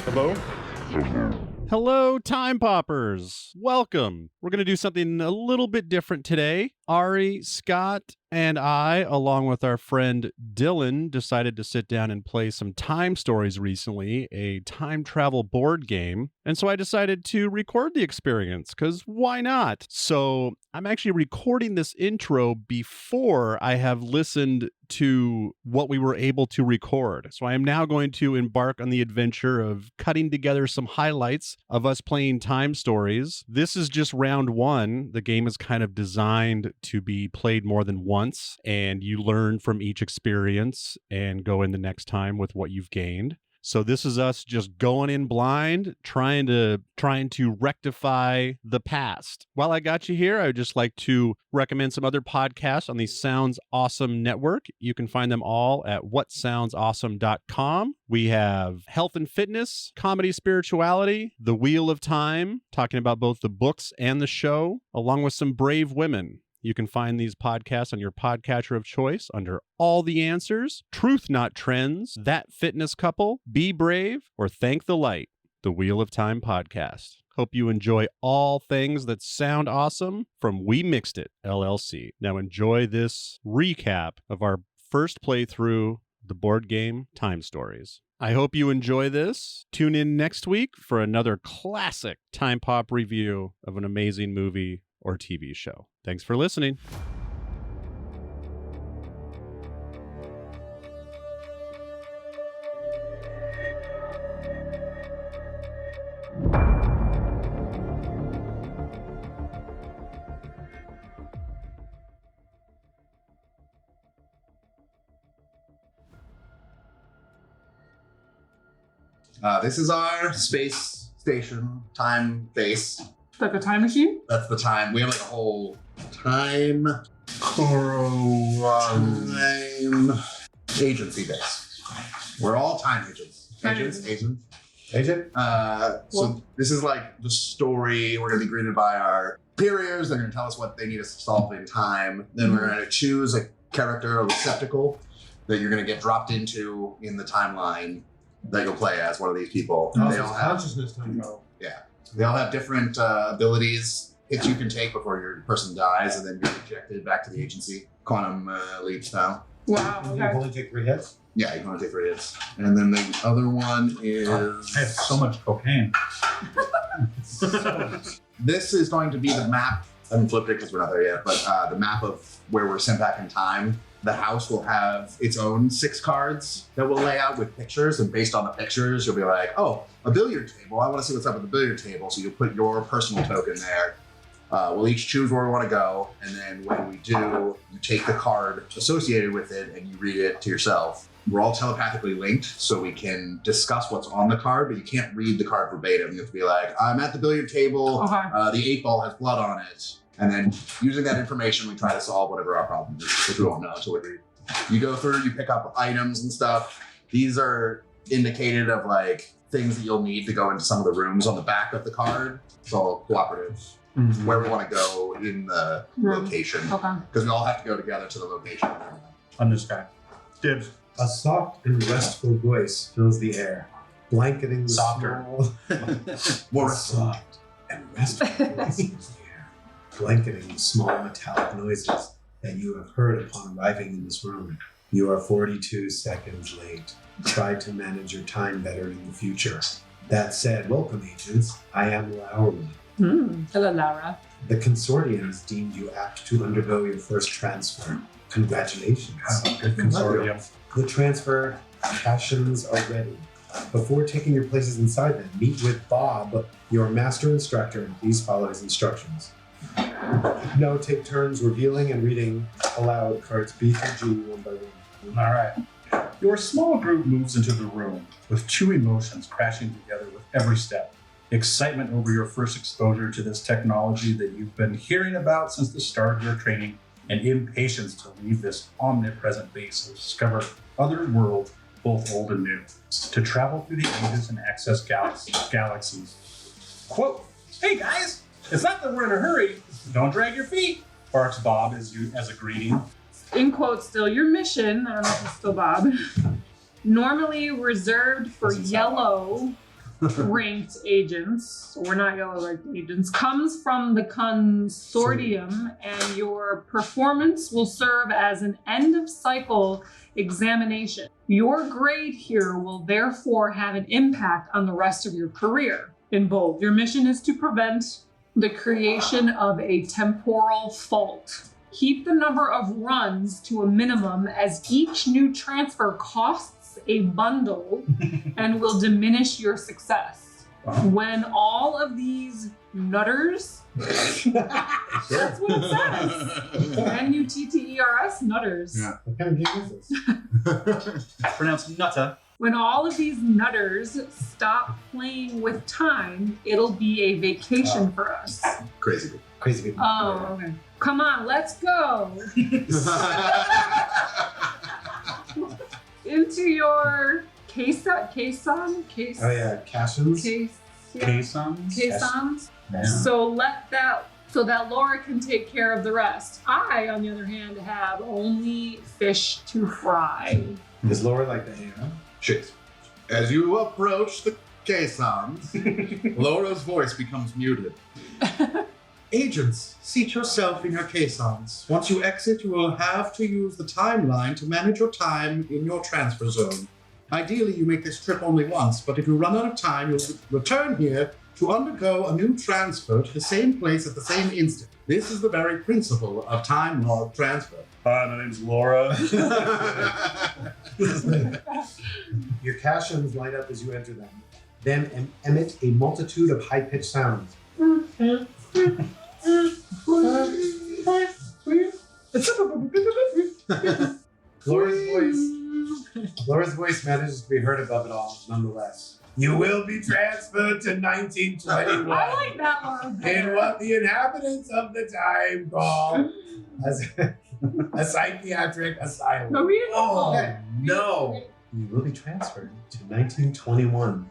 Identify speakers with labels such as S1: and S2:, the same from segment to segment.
S1: Hello?
S2: Hello, Time Poppers. Welcome. We're going to do something a little bit different today. Ari, Scott, and I, along with our friend Dylan, decided to sit down and play some Time Stories recently, a time travel board game. And so I decided to record the experience, because why not? So I'm actually recording this intro before I have listened to what we were able to record. So I am now going to embark on the adventure of cutting together some highlights of us playing Time Stories. This is just round one. The game is kind of designed to be played more than once, and you learn from each experience and go in the next time with what you've gained. So this is us just going in blind, trying to rectify the past. While I got you here, I would just like to recommend some other podcasts on the Sounds Awesome network. You can find them all at whatsoundsawesome.com. We have Health and Fitness, Comedy Spirituality, The Wheel of Time, talking about both the books and the show, along with some brave women. You can find these podcasts on your podcatcher of choice under All the Answers, Truth Not Trends, That Fitness Couple, Be Brave, or Thank the Light, the Wheel of Time podcast. Hope you enjoy all things that sound awesome from We Mixed It, LLC. Now enjoy this recap of our first playthrough, the board game Time Stories. I hope you enjoy this. Tune in next week for another classic Time Pop review of an amazing movie or TV show. Thanks for listening.
S1: This is our space station time base.
S3: Like a time machine?
S1: That's the time. We have like a whole time agency base. We're all time agents. Agent. So this is like the story. We're going to be greeted by our superiors. They're going to tell us what they need us to solve in time. Then we're going to choose a character, a receptacle that you're going to get dropped into in the timeline that you'll play as one of these people.
S4: They all have consciousness time travel.
S1: Yeah. They all have different abilities, hits you can take before your person dies, and then you're rejected back to the agency. Quantum leap style.
S3: Wow.
S4: You can only take 3 hits?
S1: Yeah, you can only take 3 hits. And then the other one is...
S4: I have so much cocaine.
S1: This is going to be the map. I haven't flipped it because we're not there yet, but the map of where we're sent back in time. The house will have its own 6 cards that we'll lay out with pictures, and based on the pictures, you'll be like, oh, a billiard table. I want to see what's up at the billiard table. So you'll put your personal token there. We'll each choose where we want to go, and then when we do, you take the card associated with it and you read it to yourself. We're all telepathically linked, so we can discuss what's on the card, but you can't read the card verbatim. You have to be like, I'm at the billiard table, the 8 ball has blood on it. And then using that information, we try to solve whatever our problem is, which we won't know until we read. You go through, you pick up items and stuff. These are indicated of like things that you'll need to go into some of the rooms on the back of the card. It's all cooperative. Mm-hmm. Where we want to go in the location. Okay. Because we all have to go together to the location.
S4: On this guy. Dibs.
S5: A soft and restful voice fills the air, blanketing the
S4: Softer.
S1: More
S5: soft and restful voice fills the air, blanketing the small metallic noises that you have heard upon arriving in this room. You are 42 seconds late. Try to manage your time better in the future. That said, welcome agents. I am Laura.
S3: Hello, Laura.
S5: The consortium has deemed you apt to undergo your first transfer. Congratulations.
S4: Good consortium.
S5: The transfer passions are ready. Before taking your places inside them, meet with Bob, your master instructor, and please follow his instructions. Now take turns revealing and reading aloud cards B through G one by one.
S4: All right. Your small group moves into the room with 2 emotions crashing together with every step. Excitement over your first exposure to this technology that you've been hearing about since the start of your training, and impatience to leave this omnipresent base and discover other worlds, both old and new, to travel through the ages and access galaxies. Quote, hey guys, it's not that we're in a hurry. Don't drag your feet, barks Bob as a greeting.
S3: In quotes still, your mission, I don't know if it's still Bob, normally reserved for yellow ranked agents, we're not yellow ranked agents, comes from the consortium, and your performance will serve as an end of cycle examination. Your grade here will therefore have an impact on the rest of your career. In bold, your mission is to prevent the creation of a temporal fault. Keep the number of runs to a minimum, as each new transfer costs a bundle and will diminish your success. When all of these nutters, that's what it says. Nutters, nutters.
S1: Yeah.
S5: What kind of game is this?
S6: Pronounced nutter.
S3: When all of these nutters stop playing with time, it'll be a vacation for us.
S1: Crazy.
S5: Crazy people.
S3: Oh, okay. Come on, let's go. Into your caisson?
S5: Oh yeah, Cashins.
S6: Caissons.
S3: Caissons.
S6: Yeah.
S3: So that Laura can take care of the rest. I, on the other hand, have only fish to fry.
S5: Is Laura like the AM?
S1: Shit. As you approach the caissons, Laura's voice becomes muted. Agents, seat yourself in your caissons. Once you exit, you will have to use the timeline to manage your time in your transfer zone. Ideally, you make this trip only once, but if you run out of time, you'll return here to undergo a new transfer to the same place at the same instant. This is the very principle of time log transfer.
S6: Hi, my name's Laura.
S5: Your Cashins light up as you enter them, then emit a multitude of high-pitched sounds. Laura's voice manages to be heard above it all, nonetheless. You will be transferred to 1921.
S3: I like that one.
S5: In what the inhabitants of the time call a psychiatric asylum.
S3: No, we didn't
S5: Oh,
S6: no.
S5: You will be transferred to 1921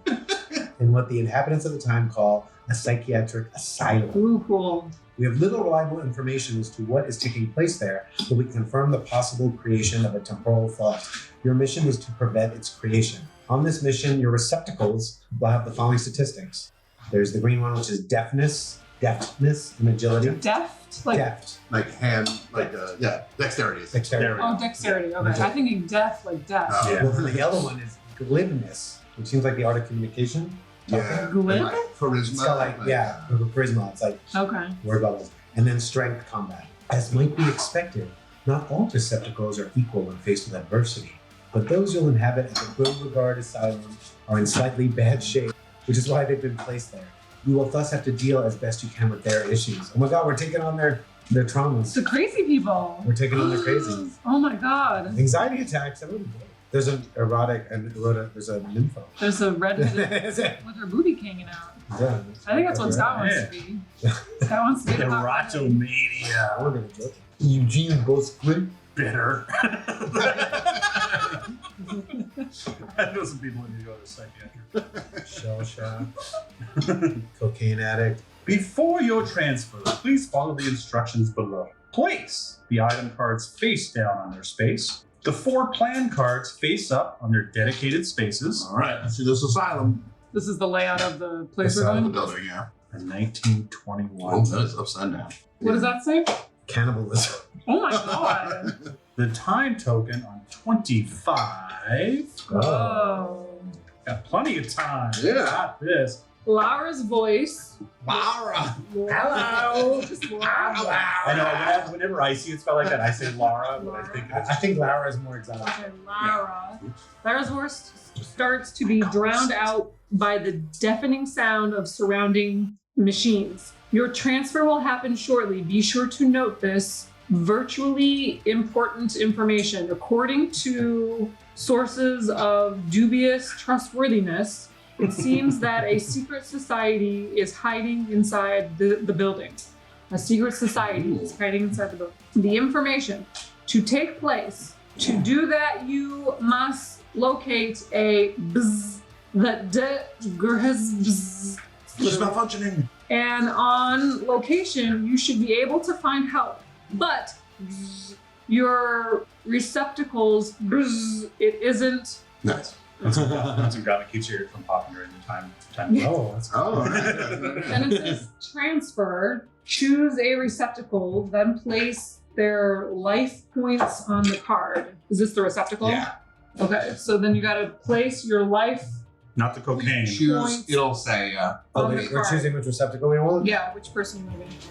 S5: in what the inhabitants of the time call a psychiatric asylum.
S3: Ooh, cool.
S5: We have little reliable information as to what is taking place there, but we can confirm the possible creation of a temporal fault. Your mission is to prevent its creation. On this mission, your receptacles will have the following statistics. There's the green one, which is deftness, and agility.
S3: Deft? Like,
S5: Deft.
S1: Like hand, dexterity.
S5: Dexterity.
S3: oh, dexterity. Okay. I'm thinking deaf, like deaf.
S1: Oh.
S6: Yeah.
S5: Well, then the yellow one is glibness, which seems like the art of communication.
S1: Yeah.
S3: Glib?
S1: Like charisma.
S5: It's got like, charisma. It's like
S3: Okay.
S5: word bubbles. And then strength combat. As might be expected, not all receptacles are equal when faced with adversity, but those you'll inhabit at the Beauregard Asylum are in slightly bad shape, which is why they've been placed there. You will thus have to deal as best you can with their issues. Oh my God, we're taking on their traumas.
S3: The crazy people.
S5: We're taking on their crazies.
S3: Oh my God.
S5: Anxiety attacks. I wouldn't do it. There's an erotic and there's a nympho.
S3: There's a redheaded
S5: Is it?
S3: with her booty hanging out.
S5: Yeah.
S3: I think that's what Scott wants to be. Scott wants to be the hot redhead.
S6: Erotomania.
S5: We're gonna joke. Eugene Bosquin.
S6: Bitter. I know some people when you go to psychiatric.
S5: Shell shock. Cocaine addict.
S6: Before your transfer, please follow the instructions below. Place the item cards face down on their space. The 4 plan cards face up on their dedicated spaces.
S1: All right, let's do this asylum.
S3: This is the layout of the place we're
S1: Asylum
S3: going.
S1: building, yeah.
S6: In 1921.
S1: Oh, that is upside down.
S3: What does that say?
S5: Cannibalism.
S3: Oh my God.
S6: The time token on 25.
S3: Whoa.
S6: Got plenty of time.
S1: Yeah.
S6: Got this.
S3: Laura's voice.
S1: Laura.
S3: Hello. Just Laura.
S6: I know. Whenever I see it spelled like that, I say Laura, but I think
S5: I think Laura is more exotic.
S3: Okay, Laura. Laura's voice starts to be drowned out by the deafening sound of surrounding machines. Your transfer will happen shortly. Be sure to note this. Virtually important information. According to sources of dubious trustworthiness, it seems that a secret society is hiding inside the building. A secret society is hiding inside the building. The information to take place. To do that, you must locate a bzz, bzz.
S1: It's malfunctioning.
S3: And on location, you should be able to find help. But your receptacles, it isn't
S1: Nice.
S6: That's some gum. It keeps you from popping during the time.
S5: Oh, that's cool.
S1: Oh,
S3: And it says transfer. Choose a receptacle, then place their life points on the card. Is this the receptacle?
S1: yeah.
S3: Okay, so then you gotta place your life.
S6: Not the cocaine.
S1: Choose.
S3: Points.
S1: It'll say.
S3: On
S5: Okay,
S3: the
S5: we're
S3: card.
S5: choosing which receptacle we want.
S3: Yeah, which person you want to be.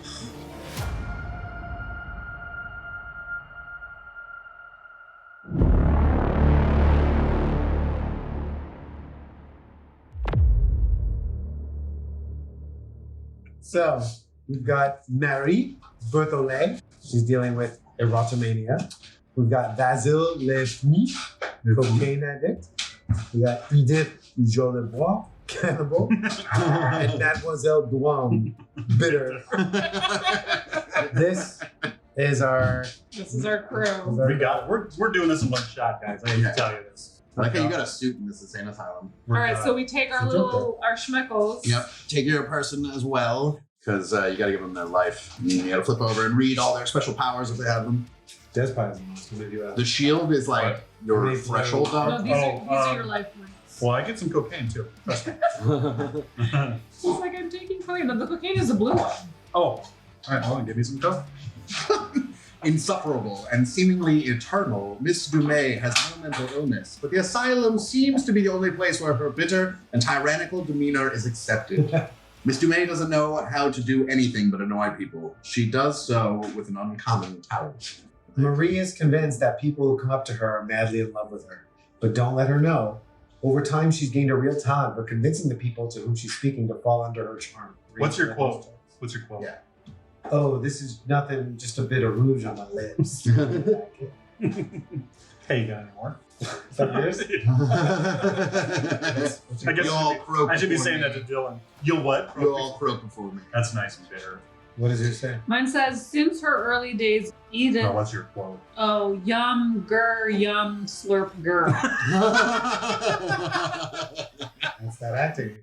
S5: So we've got Marie Berthollet. She's dealing with erotomania. We've got Basil Lefny, cocaine addict. We got Edith Jolebois, cannibal. And Mademoiselle Duam, bitter. This is our
S3: crew.
S6: We got it. We're doing this in one shot, guys. I hate to tell you this.
S1: Okay, you got a suit in this insane asylum.
S3: All right, so we take our our schmeckles.
S1: Yep. Take your person as well, because you got to give them their life. You got to flip over and read all their special powers if they have them.
S5: Despot is the most. What did you
S1: The shield is like your
S5: Maybe-
S1: threshold
S3: No,
S1: dog.
S3: these are your life points.
S6: Well, I get some cocaine too. Trust me.
S3: It's like I'm taking cocaine. The cocaine is the blue one.
S6: Oh, all right. Well, then give me some coke.
S1: Insufferable and seemingly eternal, Miss Dumais has no mental illness, but the asylum seems to be the only place where her bitter and tyrannical demeanor is accepted. Miss Dumais doesn't know how to do anything but annoy people. She does so with an uncommon talent.
S5: Marie is convinced that people who come up to her are madly in love with her, but don't let her know. Over time, she's gained a real talent for convincing the people to whom she's speaking to fall under her charm.
S6: What's your quote? What's your quote?
S1: Yeah.
S5: Oh, this is nothing, just a bit of rouge on my lips.
S6: Hey, you got any more?
S5: Is that yours?
S6: I guess
S1: You all croak
S6: I should be
S1: before
S6: saying
S1: me.
S6: that to Dylan. You'll what?
S1: You all croak before me.
S6: That's nice and bitter.
S5: What does it say?
S3: Mine says, since her early days, Edith.
S6: Now, what's your quote?
S3: Oh, yum, yum, slurp, gur.
S5: That's that acting.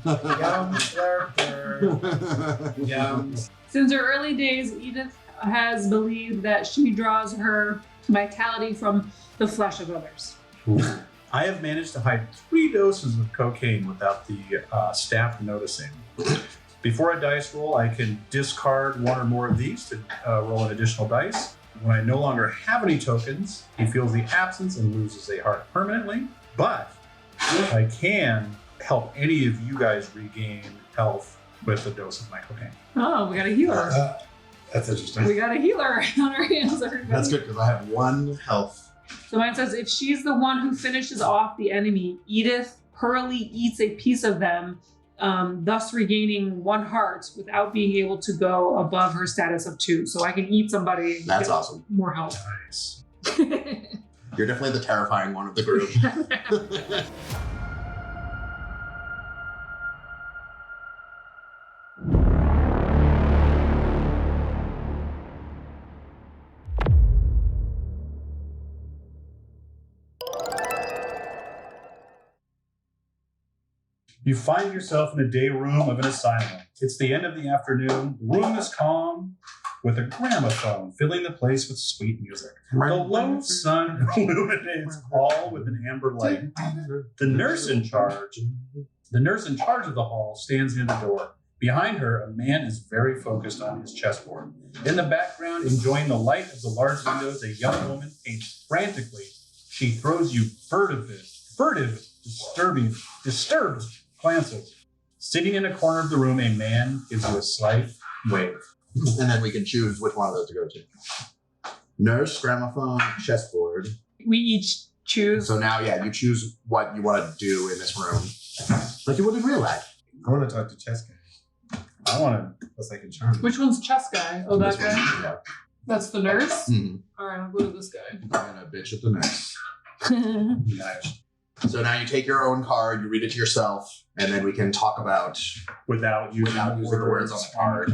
S5: Yum, slurper. Yum.
S3: Since her early days, Edith has believed that she draws her vitality from the flesh of others.
S6: I have managed to hide 3 doses of cocaine without the staff noticing. Before a dice roll, I can discard 1 or more of these to roll an additional dice. When I no longer have any tokens, he feels the absence and loses a heart permanently. But I can help any of you guys regain health with a dose of my cocaine.
S3: Oh, we got a healer.
S5: That's interesting.
S3: We got a healer on our hands, everybody.
S1: That's good because I have 1 health.
S3: So mine says, if she's the one who finishes off the enemy, Edith hurriedly eats a piece of them, thus regaining 1 heart without being able to go above her status of 2. So I can eat somebody and
S1: That's
S3: get
S1: awesome.
S3: more health.
S6: Nice.
S1: You're definitely the terrifying one of the group.
S6: You find yourself in a day room of an asylum. It's the end of the afternoon. The room is calm, with a gramophone filling the place with sweet music. The low sun illuminates all with an amber light. The nurse in charge of the hall stands near the door. Behind her, a man is very focused on his chessboard. In the background, enjoying the light of the large windows, a young woman paints frantically. She throws you furtive, disturbed glances. Sitting in a corner of the room, a man gives you a slight wave.
S1: And then we can choose which one of those to go to. Nurse, gramophone, chessboard.
S3: We each choose.
S1: So now, yeah, you choose what you want to do in this room. Like you would in real life.
S5: I want to talk to Chess Guy.
S6: I want to.
S5: Plus I can charm him.
S3: Which one's chess guy? Oh, that
S1: This one,
S3: guy?
S1: yeah.
S3: That's the nurse?
S1: Mhm.
S3: All right, I'll go to this guy.
S1: I'm gonna bitch at the nurse.
S6: Nice.
S1: So now you take your own card, you read it to yourself, and then we can talk about
S6: Without using
S1: the words on the card.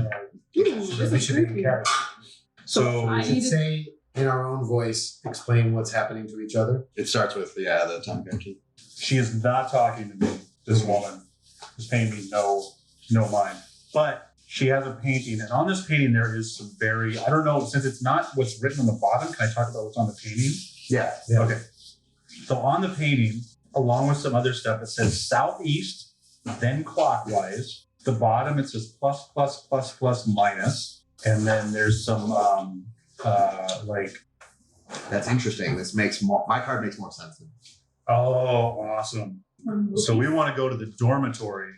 S3: Ooh, this
S5: We
S3: is
S5: should make a
S3: creepy.
S5: character.
S6: So
S3: I
S5: We should
S3: need to-
S5: say in our own voice, explain what's happening to each other.
S1: It starts with the time caption.
S6: she is not talking to me. This woman is paying me no mind. But she has a painting, and on this painting there is some very, I don't know, since it's not what's written on the bottom, can I talk about what's on the painting?
S1: Yeah.
S5: Yeah.
S6: Okay. So on the painting along with some other stuff. It says southeast, then clockwise. The bottom, it says plus, plus, plus, plus, minus. And then there's some
S1: That's interesting. This makes my card makes more sense.
S6: oh, awesome. So we want to go to the dormitory.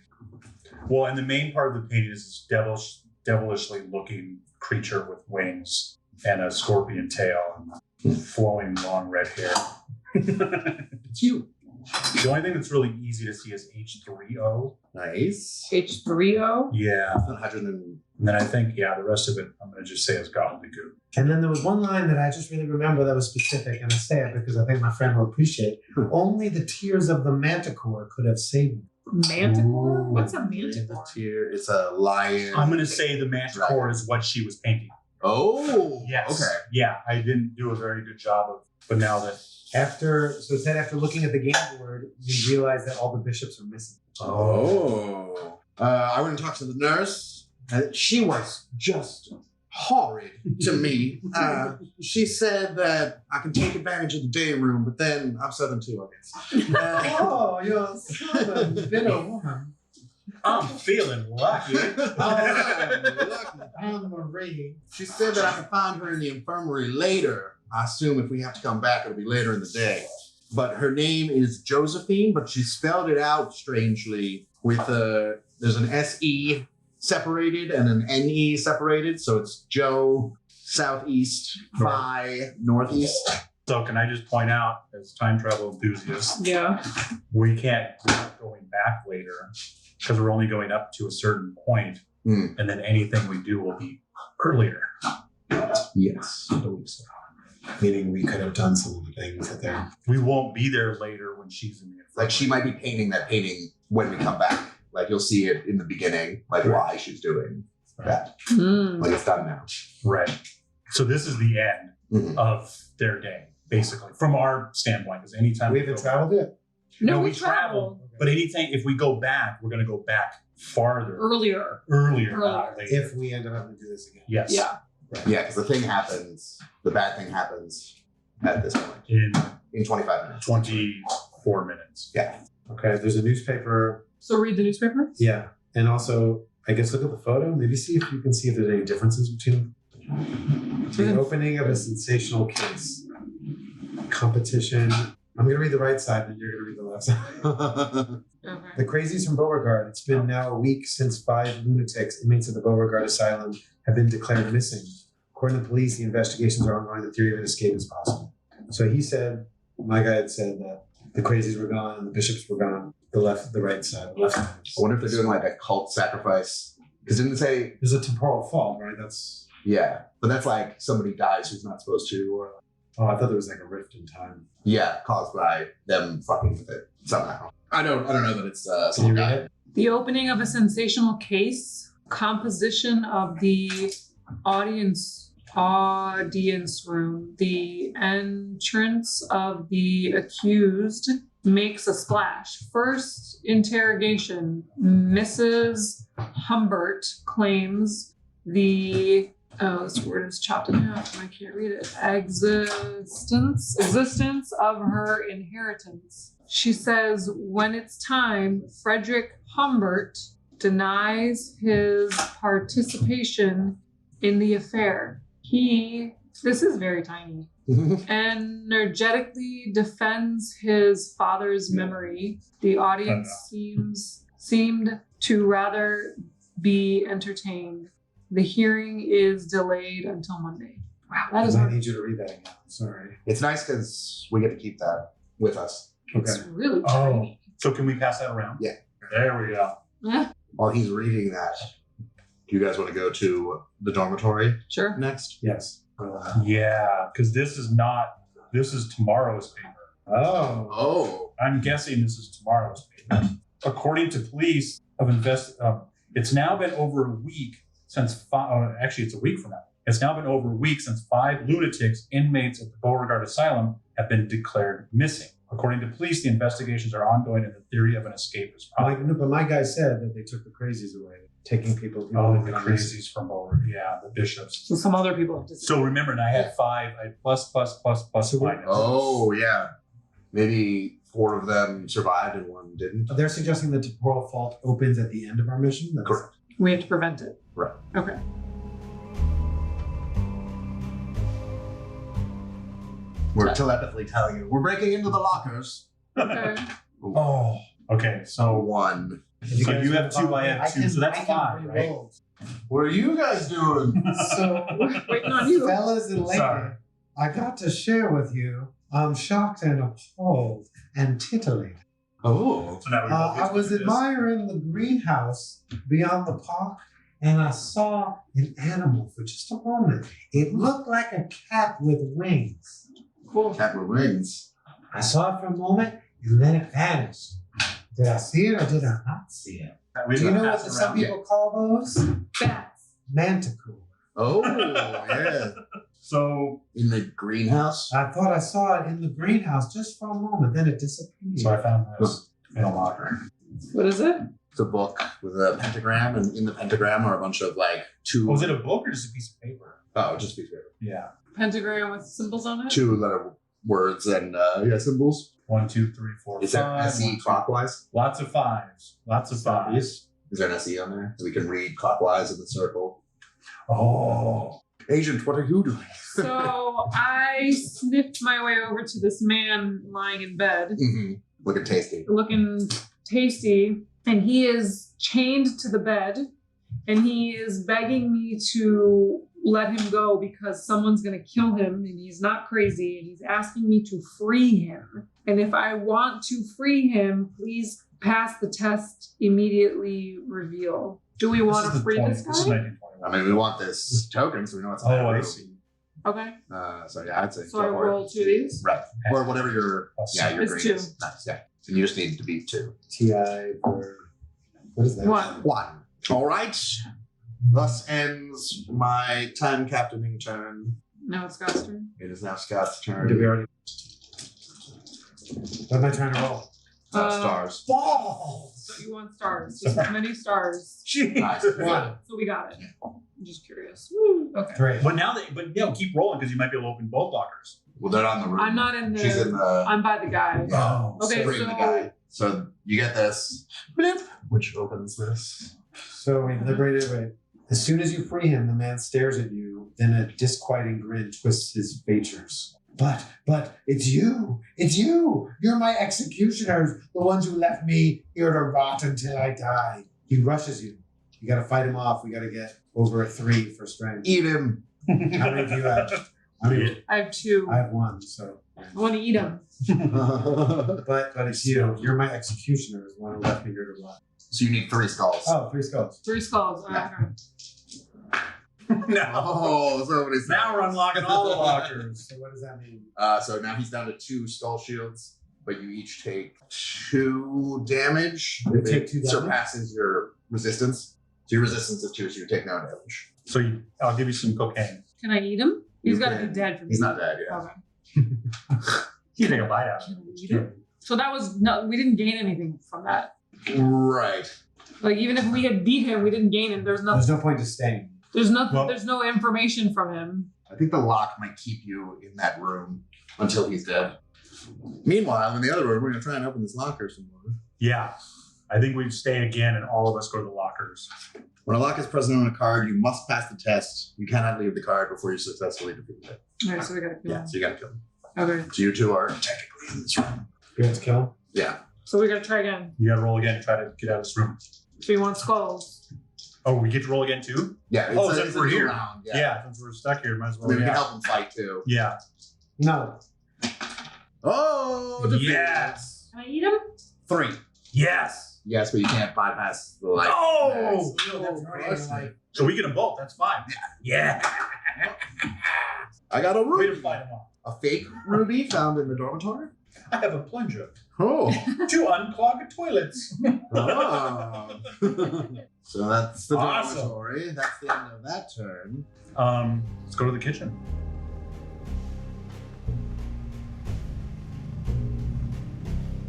S6: Well, and the main part of the painting is this devilishly looking creature with wings and a scorpion tail and flowing long red hair.
S1: It's you.
S6: The only thing that's really easy to see is H3O.
S1: Nice.
S3: H3O.
S6: Yeah.
S1: 100 and
S6: And then I think, the rest of it, I'm going to just say is gobbledygook.
S5: And then there was one line that I just really remember that was specific, and I say it because I think my friend will appreciate. Only the tears of the manticore could have saved me.
S3: Manticore?
S6: Ooh.
S3: What's a manticore?
S1: it's a lion.
S6: I'm going to say the manticore is what she was painting.
S1: Oh.
S6: Yes.
S1: Okay.
S6: Yeah, I didn't do a very good job of, but now that.
S5: So it said after looking at the game board, you realize that all the bishops are missing.
S1: Oh. I went and talked to the nurse. She was just horrid to me. She said that I can take advantage of the day room, but then I'm Southern too, I guess.
S5: Oh, you're Southern bitter woman.
S6: I'm feeling lucky.
S5: I'm Marie.
S1: She said that I can find her in the infirmary later. I assume if we have to come back, it'll be later in the day. But her name is Josephine, but she spelled it out strangely with there's an S-E separated and an N-E separated. So it's Joe, southeast, Phi, northeast.
S6: So can I just point out, as time travel enthusiasts,
S3: Yeah.
S6: we're not going back later because we're only going up to a certain point, and then anything we do will be earlier.
S1: Yes, I believe so.
S5: Meaning we could have done some of the things that they're...
S6: We won't be there later when she's in the infirmary.
S1: Like she might be painting that painting when we come back. Like you'll see it in the beginning, like why she's doing that. Like it's done now.
S6: Right. So this is the end of their day, basically, from our standpoint. Because anytime
S5: We haven't traveled yet?
S3: No,
S6: we
S3: we traveled
S6: but anything, if we go back, we're going to go back farther,
S3: earlier.
S6: not later.
S5: If we end up having to do this again.
S6: Yes.
S3: Yeah.
S1: Yeah, because the thing happens, the bad thing happens at this point.
S6: In
S1: 25 minutes.
S6: 24 minutes.
S1: Yeah.
S5: Okay, there's a newspaper.
S3: So read the newspaper?
S5: Yeah. And also, I guess look at the photo. Maybe see if you can see if there's any differences between them. The opening of a sensational case. Competition. I'm going to read the right side, and you're going to read the left side.
S3: Okay.
S5: The crazies from Beauregard. It's been now a week since 5 lunatics, inmates of the Beauregard Asylum, have been declared missing. According to the police, the investigations are ongoing. The theory of an escape is possible. So he said, my guy had said that the crazies were gone and the bishops were gone. The right side. The left side.
S1: I wonder if they're doing like a cult sacrifice. Because didn't it say,
S5: There's a temporal fault, right? That's...
S1: yeah, but that's like somebody dies who's not supposed to, or
S5: Oh, I thought there was like a rift in time.
S1: yeah, caused by them fucking with it somehow. I don't know that it's
S5: Can you
S1: someone
S5: read
S1: died.
S5: it?
S3: The opening of a sensational case, composition of the audience room, the entrance of the accused makes a splash. First interrogation, Mrs. Humbert claims the this word is chopped in half and I can't read it. Existence of her inheritance. She says when it's time, Frederick Humbert denies his participation in the affair. This is very tiny, energetically defends his father's memory. The audience seemed to rather be entertained. The hearing is delayed until Monday. Wow, that is
S5: I
S3: hard.
S5: need you to read that again. Sorry.
S1: It's nice because we get to keep that with us.
S3: It's
S5: Okay.
S3: really
S6: Oh,
S3: tiny.
S6: so can we pass that around?
S1: Yeah.
S6: There we go.
S3: Eh,
S1: While he's reading that, do you guys want to go to the dormitory
S3: sure.
S1: next?
S5: Yes.
S6: Yeah, because this is tomorrow's paper.
S5: Oh.
S1: Oh.
S6: I'm guessing this is tomorrow's paper. According to police it's now been over a week since actually it's a week from now. It's now been over a week since 5 lunatics, inmates at the Beauregard Asylum, have been declared missing. According to police, the investigations are ongoing and the theory of an escape is possible.
S5: But my guy said that they took the crazies away, taking people.
S6: Oh, the crazies from Beauregard. Yeah, the bishops.
S3: So some other people have to
S6: So remember, and I had 5, I had plus, plus, plus, plus,
S5: So
S6: minus.
S1: Oh, yeah. Maybe 4 of them survived and 1 didn't.
S5: They're suggesting the temporal fault opens at the end of our mission?
S1: Correct.
S3: We have to prevent it.
S1: Right.
S3: Okay.
S1: We're telepathically telling you, we're breaking into the lockers.
S3: Okay.
S6: Oh, okay. So
S1: 1.
S6: So you have 2, I have 2, so that's 5, right?
S5: re-roll.
S1: What are you guys doing?
S5: So,
S3: Waiting on you.
S5: fellas and ladies,
S6: Sorry.
S5: I got to share with you, I'm shocked and appalled and titillated.
S1: Oh.
S6: So now we
S5: I was admiring the greenhouse beyond the park, and I saw an animal for just a moment. It looked like a cat with wings.
S3: Cool.
S1: Cat with wings.
S5: I saw it for a moment, and then it vanished. Did I see it or did I not see it? Do you know what some people call those?
S3: Bats.
S5: Manticore.
S1: Oh, yeah.
S6: So
S1: In the greenhouse?
S5: I thought I saw it in the greenhouse just for a moment, then it disappeared.
S6: I found this in a locker.
S3: What is it?
S1: It's a book with a pentagram, and in the pentagram are a bunch of like 2.
S6: Was it a book or just a piece of paper?
S1: Oh, just be fair.
S6: Yeah.
S3: Pentagram with symbols on it?
S1: 2-letter words and symbols.
S6: 1, 2, 3, 4,
S1: Is there
S6: 5.
S1: SE
S6: 1, 2.
S1: clockwise?
S6: Lots of 5s. Lots of 5s.
S1: Is there an SE on there? So we can read clockwise in the circle.
S6: Oh.
S1: Agent, what are you doing?
S3: So I sniffed my way over to this man lying in bed,
S1: Mm-hmm. Looking tasty.
S3: looking tasty, and he is chained to the bed, and he is begging me to let him go because someone's going to kill him, and he's not crazy, and he's asking me to free him. And if I want to free him, please pass the test, immediately reveal. Do we want to free this
S6: This is
S3: guy?
S6: 1921.
S1: I mean, we want this token, so we know it's
S6: Oh, I see.
S3: Okay,
S1: So yeah, I'd say
S3: so I
S1: go for it.
S3: roll 2 of these.
S1: Right. Or whatever your your
S3: It's
S1: green
S3: 2.
S1: is. Nice, yeah. And you just need to beat 2.
S5: TI for what is that?
S3: 1.
S1: 1. All right. Thus ends my time captaining turn.
S3: Now it's Scott's turn.
S1: It is now Scott's
S5: Did we
S1: turn.
S5: already? What am I trying to roll?
S1: Stars.
S5: Balls!
S3: So you want stars. Just as many stars.
S1: Nice.
S5: One.
S3: So we got it. I'm just curious. Woo. Okay.
S5: Great.
S6: But now keep rolling because you might be able to open both lockers.
S1: Well, they're on the roof.
S3: I'm not in
S1: She's in
S3: the.
S1: the.
S3: I'm by the guy.
S1: Yeah.
S3: Okay,
S1: Bring the
S3: so-
S1: guy. So you get this. Blip, which opens this.
S5: So we liberated. Wait. As soon as you free him, the man stares at you. Then a disquieting grin twists his features. But it's you. It's you. You're my executioners, the ones who left me here to rot until I die. He rushes you. You got to fight him off. We got to get over a 3 for strength.
S1: Eat him.
S5: How many do you have? I mean,
S3: I have 2.
S5: I have 1. So,
S3: I want to eat them.
S5: but it's you. You're my executioners, the one who left me here to rot.
S1: So you need 3 skulls.
S5: Oh, 3 skulls.
S3: 3 skulls.
S1: Yeah.
S3: Okay.
S6: Now,
S1: Oh, so many
S6: now we're unlocking all the lockers.
S5: So what does that mean?
S1: So now he's down to 2 skull shields, but you each take 2 damage.
S5: We
S1: If
S5: take
S1: it
S5: 2 damage?
S1: surpasses your resistance. So your resistance is 2, so you take no damage.
S6: So I'll give you some cocaine.
S3: Can I eat him? He's
S1: You
S3: got to
S1: can.
S3: be dead for me.
S1: He's not dead yet.
S3: Okay.
S6: You take a bite out of it.
S3: Can I eat him? So that was no. We didn't gain anything from that.
S1: Right.
S3: Like even if we had beat him, we didn't gain him. There's
S5: There's
S3: nothing.
S5: no point to staying.
S3: There's nothing.
S6: Well-
S3: There's no information from him.
S1: I think the lock might keep you in that room until he's dead. Meanwhile, in the other room, we're going to try and open this locker some more.
S6: Yeah. I think we stay again and all of us go to the lockers.
S1: When a lock is present on a card, you must pass the test. You cannot leave the card before you successfully defeat it.
S3: All right, so we gotta kill
S1: Yeah,
S3: him.
S1: so you got to kill him.
S3: Okay,
S1: So you 2 are technically in this room.
S5: You have to kill him?
S1: Yeah.
S3: so we gotta try again.
S6: You gotta roll again to try to get out of this room.
S3: So you want skulls?
S6: Oh, we get to roll again too?
S1: Yeah.
S6: Oh,
S1: a,
S6: since
S1: it's
S6: we're
S1: a new
S6: here.
S1: round.
S6: Yeah, since we're stuck here, might as
S1: I
S6: well.
S1: mean, we can
S6: Yeah.
S1: help him fight too.
S6: Yeah.
S5: No.
S1: Oh, defeat.
S6: Yes.
S3: Can I eat him?
S1: 3.
S6: Yes.
S1: Yes, but you can't bypass the life.
S6: Oh!
S5: That's right.
S6: So we get them both. That's fine. Yeah.
S1: I got a
S6: Way to
S1: ruby.
S6: fight them off.
S1: A fake ruby found in the dormitory.
S6: I have a plunger
S1: Oh.
S6: to unclog toilets.
S1: Oh. So that's the
S6: Awesome.
S1: dormitory. That's the end of that turn.
S6: Let's go to the kitchen.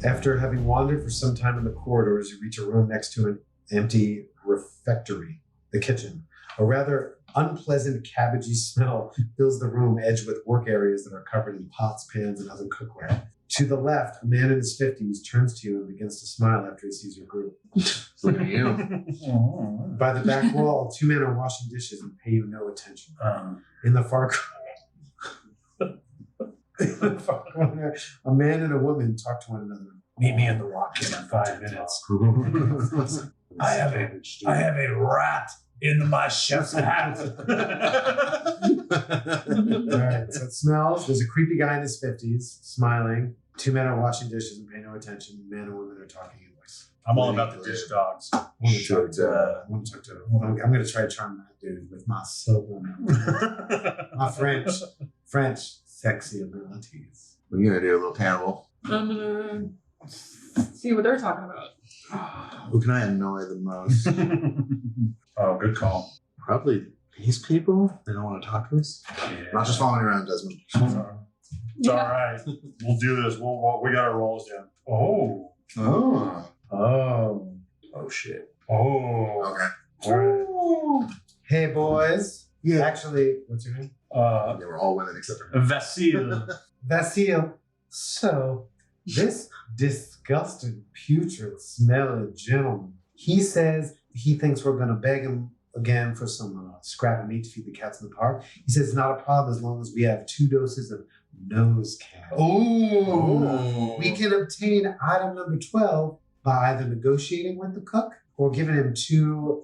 S5: After having wandered for some time in the corridors, you reach a room next to an empty refectory, the kitchen. A rather unpleasant cabbagey smell fills the room, edged with work areas that are covered in pots, pans, and other cookware. To the left, a man in his 50s turns to you and begins to smile after he sees your group.
S1: Look at you.
S5: By the back wall, 2 men are washing dishes and pay you no attention. In the far corner, a man and a woman talk to one another.
S6: Meet me in the walk-in 5 minutes. I have a rat in my chef's hat.
S5: All right, so it smells. There's a creepy guy in his 50s smiling. 2 men are washing dishes and pay no attention. Man and woman are talking English.
S6: I'm all about the dish dogs.
S5: I want to talk to. I'm going to try to charm that dude with my silver, my French sexy abilities.
S1: What are you gonna do, little cannibal?
S3: I'm gonna see what they're talking about.
S1: Who can I annoy the most?
S6: Oh, good call.
S1: Probably these people. They don't want to talk to us.
S6: Yeah.
S1: Not just following around, Desmond.
S6: It's all right. We'll do this. We got our rolls down. Oh.
S5: Oh shit.
S6: Oh.
S1: Okay.
S5: All right. Hey boys.
S1: Yeah.
S5: Actually, what's your name?
S1: They were all women except for me.
S6: Vasile.
S5: Vasile. So, this disgusting, putrid, smelly gentleman, he says he thinks we're going to beg him again for some scrap of meat to feed the cats in the park. He says it's not a problem as long as we have 2 doses of nose cat.
S1: Oh.
S5: We can obtain item number 12 by either negotiating with the cook or giving him 2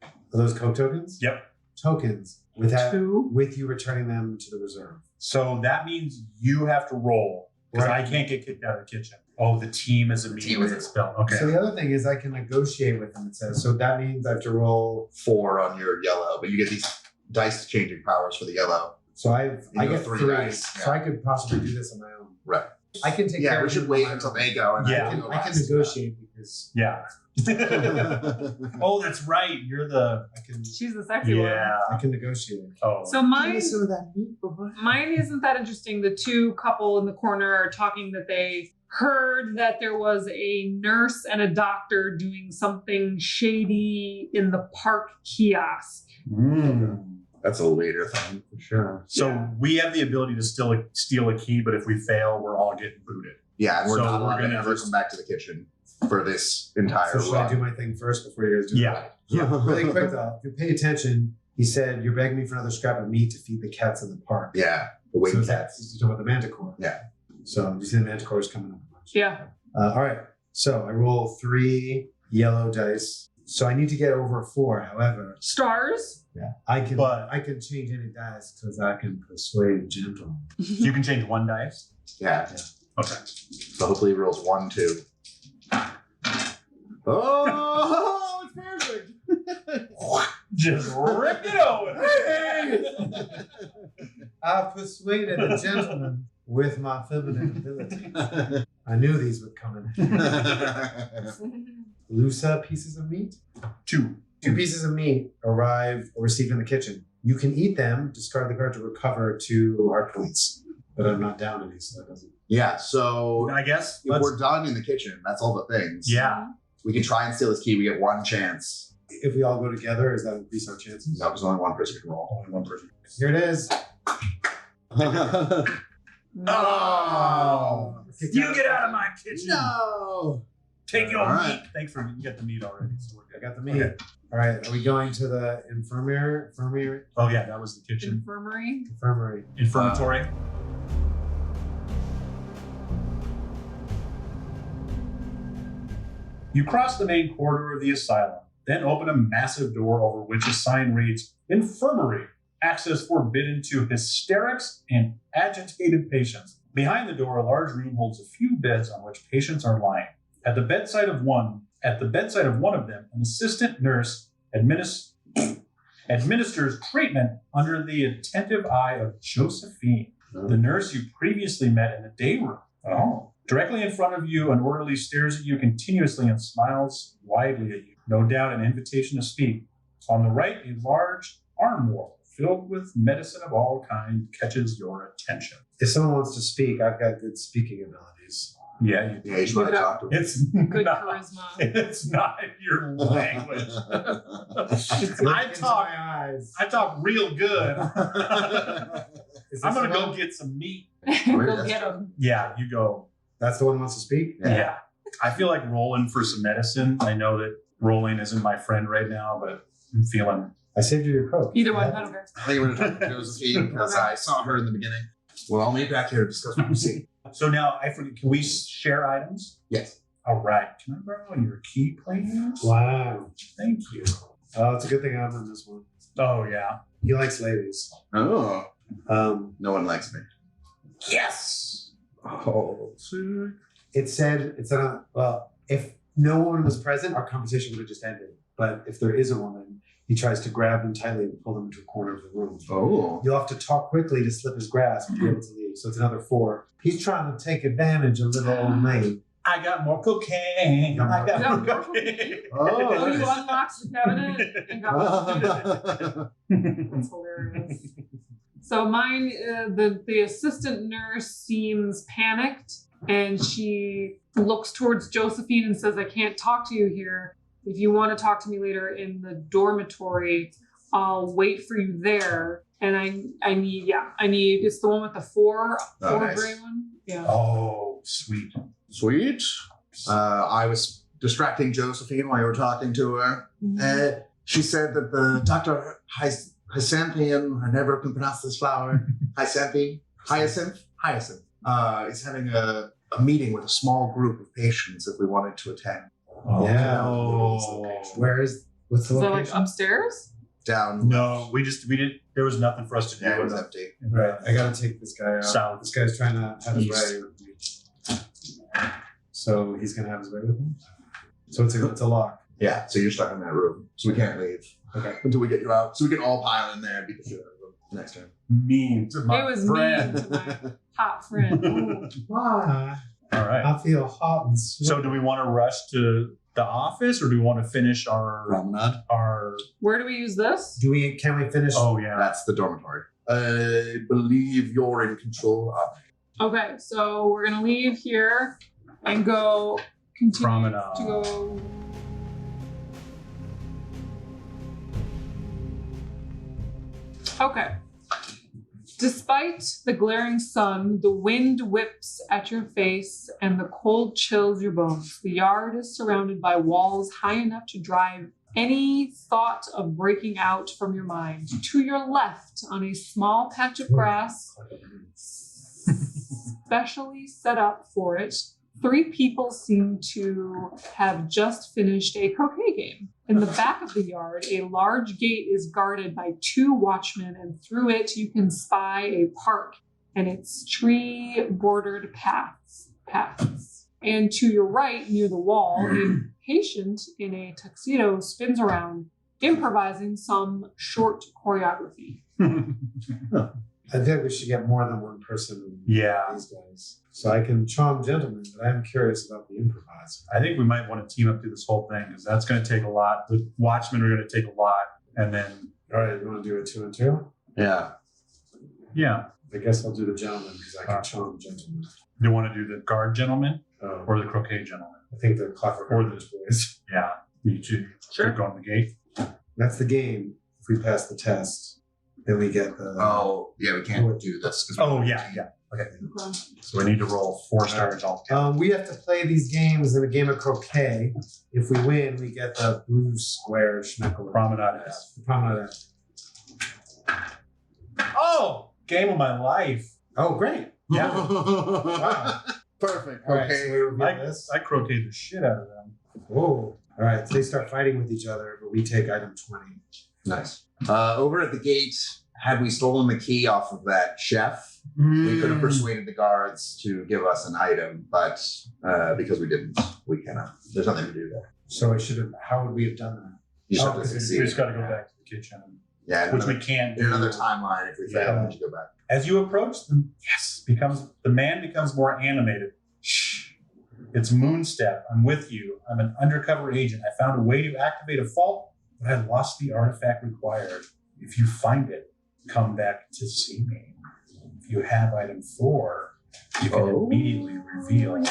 S5: of those Coke tokens.
S6: Yep.
S5: Tokens without
S3: 2.
S5: with you returning them to the reserve.
S6: So that means you have to roll. Because I can't get kicked out of the kitchen. Oh, the team is immediately expelled. Okay.
S5: So the other thing is I can negotiate with them, it says. So that means I have to roll.
S1: 4 on your yellow, but you get these dice changing powers for the yellow.
S5: So I get 3.
S1: dice.
S5: So I could possibly do this on my own.
S1: Right.
S5: I can take care
S1: Yeah,
S5: of
S1: we
S5: it
S1: should
S5: on
S1: wait
S5: my
S1: until
S5: own.
S1: they go. And
S6: Yeah.
S5: I can negotiate because
S6: Yeah. Oh, that's right. You're the.
S5: I can
S3: She's the sexy one.
S6: Yeah.
S5: I can negotiate.
S6: Oh.
S3: So mine
S1: of that meat, boy.
S3: Mine isn't that interesting. The 2 couple in the corner are talking that they heard that there was a nurse and a doctor doing something shady in the park kiosk.
S1: That's a later thing for sure.
S6: So we have the ability to still steal a key, but if we fail, we're all getting booted.
S1: Yeah, and we're
S6: So
S1: not
S6: we're
S1: allowed to
S6: gonna
S1: ever
S6: just-
S1: come back to the kitchen for this entire
S5: So should I do
S1: run.
S5: my thing first before you guys do
S6: Yeah.
S5: that? Really quick though, if you pay attention, he said you're begging me for another scrap of meat to feed the cats in the park.
S1: Yeah, the wing
S5: So
S1: cats.
S5: that's you're talking about the manticore.
S1: Yeah.
S5: So you see the manticore is coming up a bunch.
S3: Yeah.
S5: All right. So I roll 3 yellow dice. So I need to get over 4. However,
S3: Stars.
S5: I can
S6: But-
S5: change any dice because I can persuade gentlemen.
S6: You can change 1 dice.
S1: Yeah.
S6: Okay.
S1: So hopefully he rolls 1, 2. Oh, it's perfect.
S6: Just rip it over.
S5: I've persuaded the gentleman with my feminine ability. I knew these would come in. Lusa pieces of meat.
S6: 2.
S5: 2 pieces of meat arrive or received in the kitchen. You can eat them, discard the card to recover 2 heart points. But I'm not down any, so that doesn't.
S1: Yeah, so
S6: I guess.
S1: if we're done in the kitchen, that's all the things.
S6: Yeah.
S1: We can try and steal his key. We get 1 chance.
S5: If we all go together, does that increase our chances?
S1: No, there's only 1 person can roll.
S6: Only 1 person.
S5: Here it is.
S6: Oh. You get out of my kitchen.
S1: No.
S6: Take your
S1: All right.
S6: meat. Thanks for you got the meat already. So we're
S5: I
S6: good.
S5: got the meat.
S6: Okay.
S5: All right, are we going to the infirmary?
S6: Oh yeah, that was the kitchen.
S3: Infirmary.
S5: Infirmary.
S6: Infirmatory. You cross the main corridor of the asylum, then open a massive door over which a sign reads, Infirmary, access forbidden to hysterics and agitated patients. Behind the door, a large room holds a few beds on which patients are lying. At the bedside of one of them, an assistant nurse administers treatment under the attentive eye of Josephine, the nurse you previously met in the day room. Oh. Directly in front of you, an orderly stares at you continuously and smiles widely at you. No doubt an invitation to speak. On the right, a large armoire filled with medicine of all kinds catches your attention.
S5: If someone wants to speak, I've got good speaking abilities.
S6: Yeah,
S1: Yeah, you should probably talk to him.
S6: it's
S3: Good
S6: not,
S3: charisma.
S6: it's not your language.
S5: Look into my eyes.
S6: I talk real good.
S5: Is
S6: I'm
S5: this
S6: gonna
S5: one?
S6: go get some meat.
S3: Go get him.
S6: Yeah, you go.
S5: That's the one who wants to speak?
S6: Yeah. I feel like rolling for some medicine. I know that rolling isn't my friend right now, but I'm feeling.
S5: I saved you your coat.
S3: Either one, I don't care.
S1: I think we're going to talk to Josephine because I saw her in the beginning. Well, I'll meet back here to discuss what we see.
S6: So now I forget. Can we share items?
S1: Yes.
S6: All right. Can I borrow your key, please?
S5: Wow.
S6: Thank you.
S5: Oh, it's a good thing I'm in this one.
S6: Oh yeah.
S5: He likes ladies.
S1: Oh.
S5: No
S1: one likes me.
S6: Yes.
S1: Oh, sick.
S5: It said, well, if no one was present, our conversation would have just ended. But if there is a woman, he tries to grab them tightly and pull them into a corner of the room.
S1: Oh.
S5: You'll have to talk quickly to slip his grasp to be able to leave. So it's another 4. He's trying to take advantage of little old me.
S6: I got more cocaine. I got more cocaine.
S3: Oh, you unlocked the cabinet and got That's hilarious. So mine, the assistant nurse seems panicked, and she looks towards Josephine and says, I can't talk to you here. If you want to talk to me later in the dormitory, I'll wait for you there. And I need, it's the one with the 4
S1: nice.
S3: gray one. Yeah.
S6: Oh, sweet.
S1: Sweet. I was distracting Josephine while you were talking to her.
S3: Mm-hmm.
S1: She said that the Dr. Hyacinth, I never can pronounce this flower, Hyacinth, is having a meeting with a small group of patients if we wanted to attend.
S5: Yeah. What's the
S3: Is that
S5: location?
S3: like upstairs?
S1: Down.
S6: No, we didn't. There was nothing for us to do.
S1: Yeah, it was empty.
S5: Right. I gotta take this guy out.
S6: South.
S5: This guy's trying to have his
S6: East.
S5: way with me. So he's gonna have his way with me? So it's a lock.
S1: Yeah, so you're stuck in that room. So we can't leave.
S5: Okay.
S1: Until we get you out. So we can all pile in there and beat the shit out of them next time.
S6: Mean to my
S3: It was
S6: friend.
S3: mean to my hot friend. Ooh.
S5: Why?
S6: All right.
S5: I feel hot and sweaty.
S6: So do we want to rush to the office, or do we want to finish
S1: Promenade?
S6: our?
S3: Where do we use this?
S5: Can we finish?
S6: Oh yeah.
S1: That's the dormitory. I believe you're in control of it.
S3: Okay, so we're gonna leave here and continue
S6: Promenade.
S3: to go. Okay. Despite the glaring sun, the wind whips at your face, and the cold chills your bones. The yard is surrounded by walls high enough to drive any thought of breaking out from your mind. To your left, on a small patch of grass, specially set up for it, 3 people seem to have just finished a croquet game. In the back of the yard, a large gate is guarded by 2 watchmen, and through it you can spy a park and its tree-bordered paths. And to your right, near the wall, a patient in a tuxedo spins around, improvising some short choreography.
S5: I think we should get more than one person.
S6: Yeah.
S5: These guys. So I can charm gentlemen, but I'm curious about the improviser.
S6: I think we might want to team up through this whole thing because that's going to take a lot. The watchmen are going to take a lot, and then
S5: All right, you want to do a 2 and 2?
S1: Yeah.
S6: yeah,
S5: I guess I'll do the gentleman because I can charm gentlemen.
S6: you want to do the guard gentleman
S5: Um,
S6: or the croquet gentleman?
S5: I think the clockwork
S6: or
S5: orange boys.
S6: Yeah, you two.
S3: Sure.
S6: Go on the gate.
S5: That's the game. If we pass the test, then we get the.
S1: Oh, yeah, we can't do this. 'cause we-
S6: Oh yeah. Okay.
S3: Okay.
S6: So we need to roll 4 stars all.
S5: We have to play these games in a game of croquet. If we win, we get the blue square schmeckle.
S6: Promenade S.
S5: Promenade.
S6: Oh, game of my life.
S5: Oh, great.
S6: Yeah.
S5: Wow.
S1: Perfect.
S5: All right,
S1: Okay.
S5: so we reveal this.
S6: I croqueted the shit out of them.
S5: Oh. All right, so they start fighting with each other, but we take item 20.
S1: Nice. Over at the gate, had we stolen the key off of that chef, we could have persuaded the guards to give us an item, but because we didn't, we cannot. There's nothing to do there.
S5: So I should have. How would we have done that?
S1: You just
S5: Oh,
S1: have to
S5: because
S6: We
S1: succeed.
S6: just got to go back to the kitchen,
S1: Yeah, in
S6: which we
S1: another,
S6: can't
S1: in
S6: do.
S1: another timeline. If we fail,
S6: Yeah.
S1: then you go back.
S6: As you approach, the man becomes more animated. Shh. It's Moonstep. I'm with you. I'm an undercover agent. I found a way to activate a fault, but I lost the artifact required. If you find it, come back to see me. If you have item 4, you can immediately reveal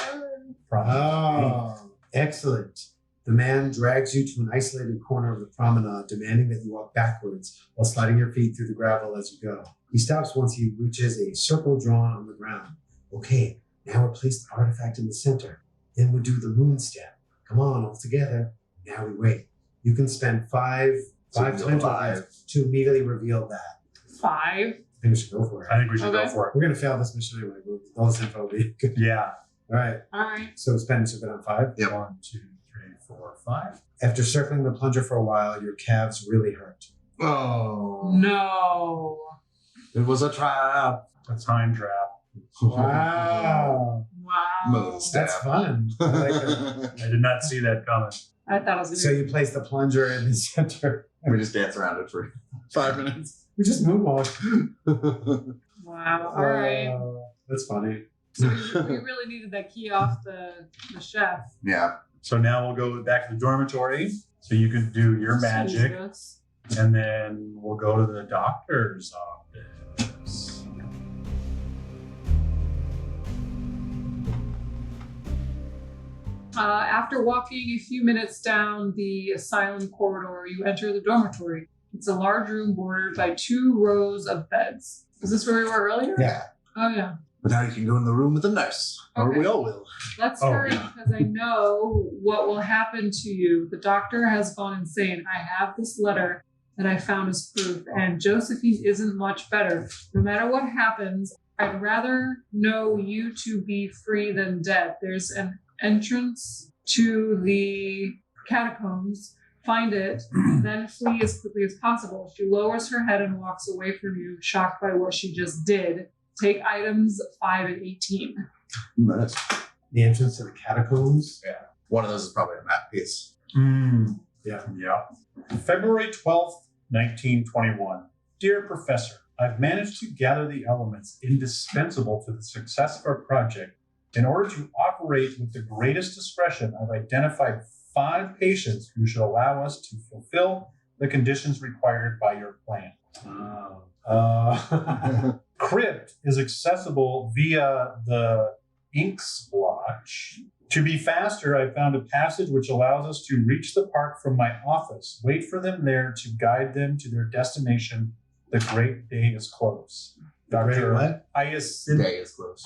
S6: from
S5: Oh, excellent. The man drags you to an isolated corner of the promenade, demanding that you walk backwards while sliding your feet through the gravel as you go. He stops once he reaches a circle drawn on the ground. Okay, now we'll place the artifact in the center. Then we'll do the moon step. Come on, all together. Now we wait. You can spend five time tokens to immediately reveal that.
S3: 5.
S5: I think we should go for it.
S6: I think we should
S3: Okay.
S6: go for it.
S5: We're going to fail this mission anyway. All this info will be good.
S6: Yeah.
S5: All right.
S3: All right.
S5: So spend on 5.
S1: Yep.
S6: 1, 2, 3, 4, 5.
S5: After circling the plunger for a while, your calves really hurt.
S1: Oh.
S3: No.
S1: It was a trap.
S6: A time trap.
S5: Wow.
S3: Wow.
S1: Moon step.
S5: That's fun. I like it.
S6: I did not see that coming.
S3: I thought it was going to
S5: So you place the plunger in the center.
S1: We just dance around it for 5 minutes.
S5: We just moonwalk.
S3: Wow. All right.
S5: That's funny.
S3: So we really needed that key off the chef.
S1: Yeah.
S6: So now we'll go back to the dormitory so you can do your magic.
S3: Jesus.
S6: And then we'll go to the doctor's office.
S3: After walking a few minutes down the asylum corridor, you enter the dormitory. It's a large room bordered by 2 rows of beds. Is this where we were earlier?
S5: Yeah.
S3: Oh, yeah.
S1: But now you can go in the room with the nurse. Or
S3: Okay.
S1: we all will.
S3: Let's
S6: Oh,
S3: hurry
S6: yeah.
S3: because I know what will happen to you. The doctor has gone insane. I have this letter that I found as proof, and Josephine isn't much better. No matter what happens, I'd rather know you to be free than dead. There's an entrance to the catacombs. Find it, then flee as quickly as possible. She lowers her head and walks away from you, shocked by what she just did. Take items 5 and 18.
S1: Nice.
S5: The entrance to the catacombs.
S1: One of those is probably a map piece.
S5: Yeah.
S6: February 12th, 1921. Dear Professor, I've managed to gather the elements indispensable to the success of our project. In order to operate with the greatest discretion, I've identified 5 patients who should allow us to fulfill the conditions required by your plan. Crypt is accessible via the Inks Blotch. To be faster, I found a passage which allows us to reach the park from my office. Wait for them there to guide them to their destination. The great day is close. Dr.
S5: what?
S6: Hyacinth.
S1: Day is close.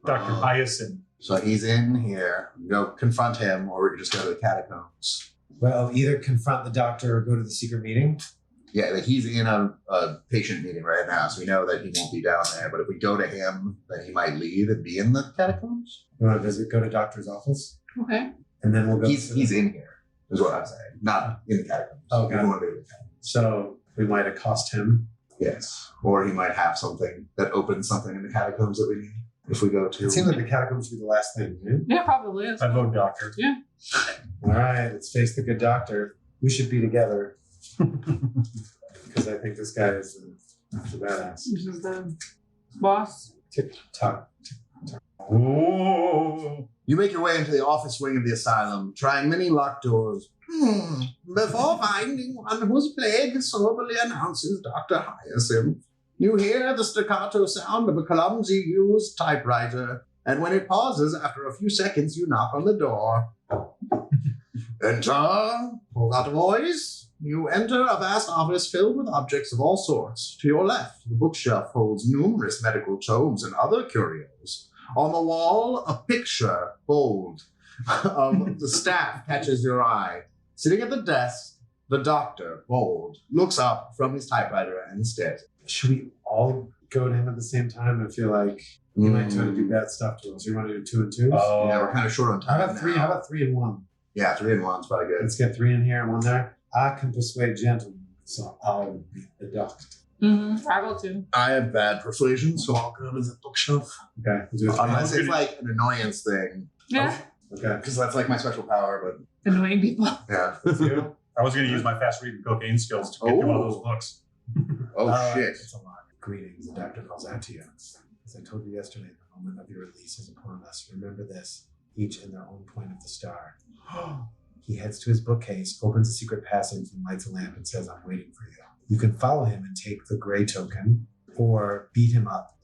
S6: Dr. Hyacinth.
S1: So he's in here. We go confront him, or we can just go to the catacombs.
S5: Well, either confront the doctor or go to the secret meeting.
S1: Yeah, like he's in a patient meeting right now, so we know that he won't be down there. But if we go to him, then he might leave and be in the catacombs.
S5: You want to visit, go to doctor's office,
S3: Okay.
S5: and then we'll go.
S1: He's in here, is what I'm saying. Not in the catacombs.
S5: Oh,
S1: We
S5: got
S1: don't
S5: it.
S1: want to be in the catacombs.
S5: So we might accost him.
S1: Yes. Or he might have something that opens something in the catacombs that we need. If we go to...
S5: It seems like the catacombs would be the last thing, right?
S3: Yeah, probably is.
S6: I vote doctor.
S5: All right, let's face the good doctor. We should be together because I think this guy is a badass.
S3: This is the boss.
S5: Tick tock.
S6: Oh.
S1: You make your way into the office wing of the asylum, trying many locked doors. Before finding one whose plague soberly announces Dr. Hyacinth, you hear the staccato sound of a clumsy used typewriter, and when it pauses after a few seconds, you knock on the door. Enter, pull out a voice. You enter a vast office filled with objects of all sorts. To your left, the bookshelf holds numerous medical tomes and other curios. On the wall, a picture, bold, of the staff catches your eye. Sitting at the desk, the doctor, bold, looks up from his typewriter and stares.
S5: Should we all go to him at the same time? I feel like he might try to do bad stuff to us. You want to do 2 and 2?
S6: Oh.
S1: Yeah, we're kind of short on
S5: How
S1: time.
S5: about 3?
S1: now.
S5: How about 3 and 1?
S1: Yeah, 3 and 1's probably good.
S5: Let's get 3 in here and 1 there. I can persuade gentlemen, so I'll be the doctor.
S3: I will too.
S1: I have bad persuasion, so I'll go to the bookshelf.
S5: Okay, we'll do it.
S1: Unless it's like an annoyance thing.
S3: Yeah.
S5: Okay.
S1: Because that's like my special power,
S3: Annoying people.
S1: but yeah.
S5: That's you.
S6: I was going to use my fast reading cocaine skills to get through all those books.
S1: Oh, shit.
S5: It's a lot. Greetings, the doctor calls out to you. As I told you yesterday, the moment of your release is upon us. Remember this, each in their own point of the star. He heads to his bookcase, opens a secret passage, and lights a lamp and says, I'm waiting for you. You can follow him and take the gray token, or beat him up,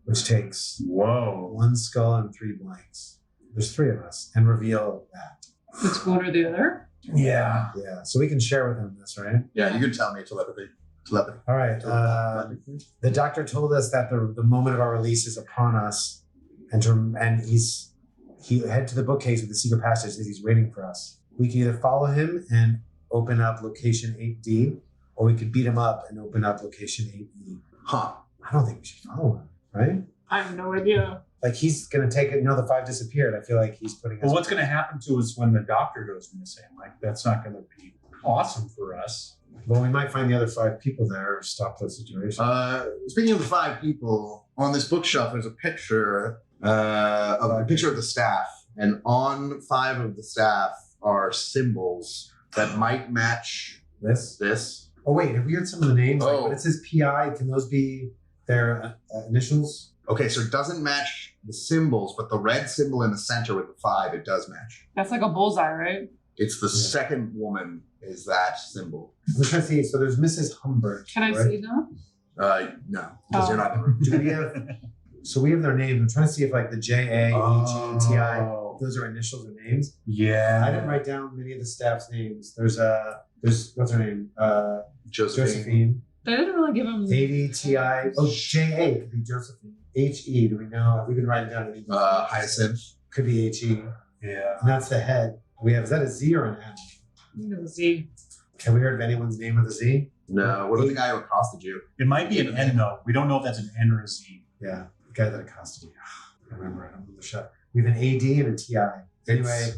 S5: which takes
S6: Whoa.
S5: 1 skull and 3 blanks. There's 3 of us, and reveal that.
S3: It's one or the other.
S6: Yeah.
S5: Yeah, so we can share with him this, right?
S1: Yeah, you can tell me telepathy. Telepathy.
S5: All right. The doctor told us that the moment of our release is upon us, and he head to the bookcase with the secret passage that he's waiting for us. We can either follow him and open up location 8D, or we could beat him up and open up location 8E.
S1: Huh.
S5: I don't think we should follow him, right?
S3: I have no idea.
S5: Like he's gonna take it. The 5 disappeared. I feel like he's putting us.
S6: Well, what's going to happen to us when the doctor goes missing? Like, that's not going to be awesome for us.
S5: Well, we might find the other 5 people there or stop the situation.
S1: Speaking of the 5 people, on this bookshelf there's a picture of the staff, and on 5 of the staff are symbols that might match this.
S5: Oh wait, have we heard some of the names? Like,
S1: Oh.
S5: when it says PI, can those be their initials?
S1: Okay, so it doesn't match the symbols, but the red symbol in the center with the 5, it does match.
S3: That's like a bullseye, right?
S1: It's the second woman is that symbol.
S5: I'm trying to see. So there's Mrs. Humbert.
S3: Can I
S5: right?
S3: see them?
S1: No, because you're not in the room.
S5: Do we have? So we have their names. I'm trying to see if like the JA, EG, TI, those are initials or names.
S6: Yeah.
S5: I didn't write down many of the staff's names. There's what's her name? Josephine.
S3: They didn't really give them.
S5: AD, TI. Oh, JA could be Josephine. HE. Do we know? Have we been writing down any?
S1: Hyacinth.
S5: Could be HE.
S6: Yeah.
S5: And that's the head. We have. Is that a Z or an N?
S3: Z.
S5: Have we heard of anyone's name with a Z?
S1: No, what about the guy who accosted you?
S6: It might be an N, though. We don't know if that's an N or a Z.
S5: Yeah, the guy that accosted you. I remember. I don't remember the shot. We have an AD and a TI. Anyway,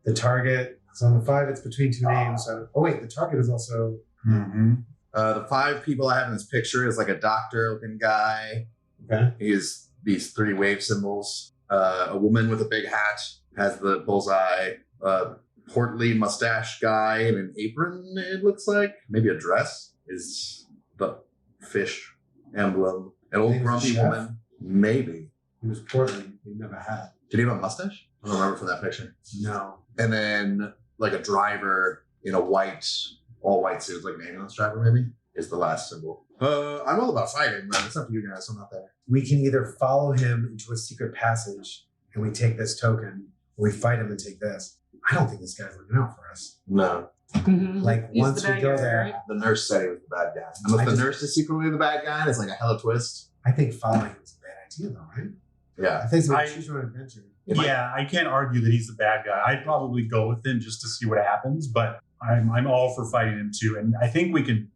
S5: the target. So on the 5, it's between 2 names. So, the target is also.
S6: Mm-hmm.
S1: The 5 people I have in this picture is like a doctor-looking guy.
S5: Okay.
S1: He has these 3 wave symbols. A woman with a big hat has the bullseye. A portly mustache guy in an apron, it looks like. Maybe a dress is the fish emblem. An old
S5: Maybe he's a
S1: grumpy
S5: chef?
S1: woman. Maybe.
S5: He was portly. He never had.
S1: Did he have a mustache? I don't remember from that picture.
S5: No.
S1: And then like a driver in a all white suit, like an ambulance driver maybe, is the last symbol. I'm all about fighting, but it's up to you guys. I'm not there.
S5: We can either follow him into a secret passage and we take this token, or we fight him and take this. I don't think this guy's looking out for us.
S1: No.
S3: Mm-hmm.
S5: Like,
S3: He's
S5: once
S3: the
S5: we
S3: bad
S5: go
S3: guy,
S5: there,
S3: right?
S1: The nurse said he was the bad guy. Unless the nurse is secretly the bad guy, and it's like a hella twist.
S5: I think following him is a bad idea, though, right?
S1: Yeah.
S5: I think it's like choose your own adventure.
S6: Yeah, I can't argue that he's the bad guy. I'd probably go with him just to see what happens, but I'm all for fighting him too. And I think we could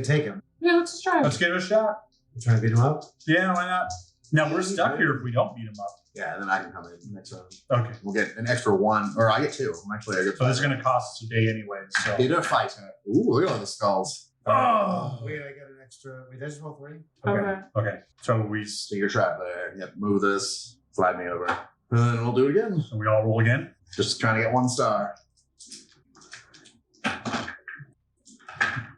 S5: take him.
S3: Yeah, let's just try.
S6: let's give it a shot.
S5: We're trying to beat him up.
S6: Yeah, why not? Now we're stuck here if we don't beat him up.
S1: Yeah, and then I can come in next round.
S6: Okay.
S1: We'll get an extra 1, or I get 2. I get
S6: So this is going to cost us a day anyway. So.
S1: They did a fight. Ooh, look at all the skulls.
S6: Oh.
S5: Wait, I got an extra. Wait, did I just roll 3?
S3: Okay.
S6: Okay. So we
S1: So you're trapped there. Yep, move this, slide me over. And then we'll do it again.
S6: all roll again.
S1: Just trying to get 1 star.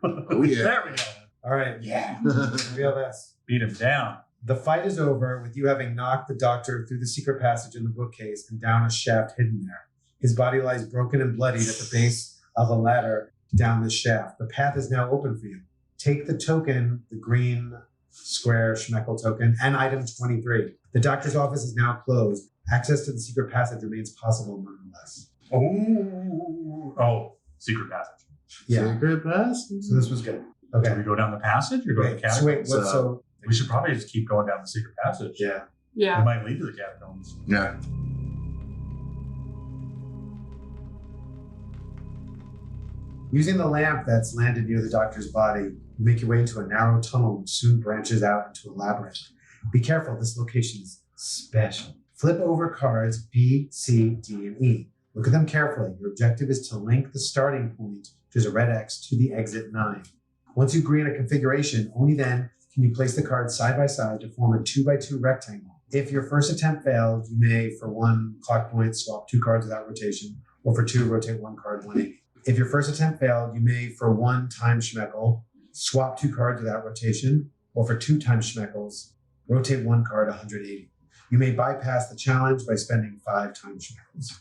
S1: Oh, yeah.
S6: There we go.
S5: All right.
S6: Yeah.
S5: Real this.
S6: Beat him down.
S5: The fight is over with you having knocked the doctor through the secret passage in the bookcase and down a shaft hidden there. His body lies broken and bloodied at the base of a ladder down the shaft. The path is now open for you. Take the token, the green square Schmeckel token, and item 23. The doctor's office is now closed. Access to the secret passage remains possible nonetheless.
S6: Oh, secret passage.
S5: Yeah.
S1: Secret pass?
S5: So this was good.
S6: Do
S5: Okay.
S6: we go down the passage or go to the
S5: Wait, so wait,
S6: catacombs?
S5: so
S6: We should probably just keep going down the secret passage.
S5: yeah.
S3: Yeah.
S6: It might lead to the catacombs.
S1: Yeah.
S5: Using the lamp that's landed near the doctor's body, you make your way into a narrow tunnel which soon branches out into a labyrinth. Be careful, this location is special. Flip over cards B, C, D, and E. Look at them carefully. Your objective is to link the starting point, which is a red X, to the exit 9. Once you agree on a configuration, only then can you place the cards side by side to form a 2x2 rectangle. If your first attempt failed, you may, for 1 clock point, swap 2 cards without rotation, or for 2, rotate 1 card 180. If your first attempt failed, you may, for 1 time Schmeckel, swap 2 cards without rotation, or for 2 times Schmeckels, rotate 1 card 180. You may bypass the challenge by spending 5 times Schmeckels.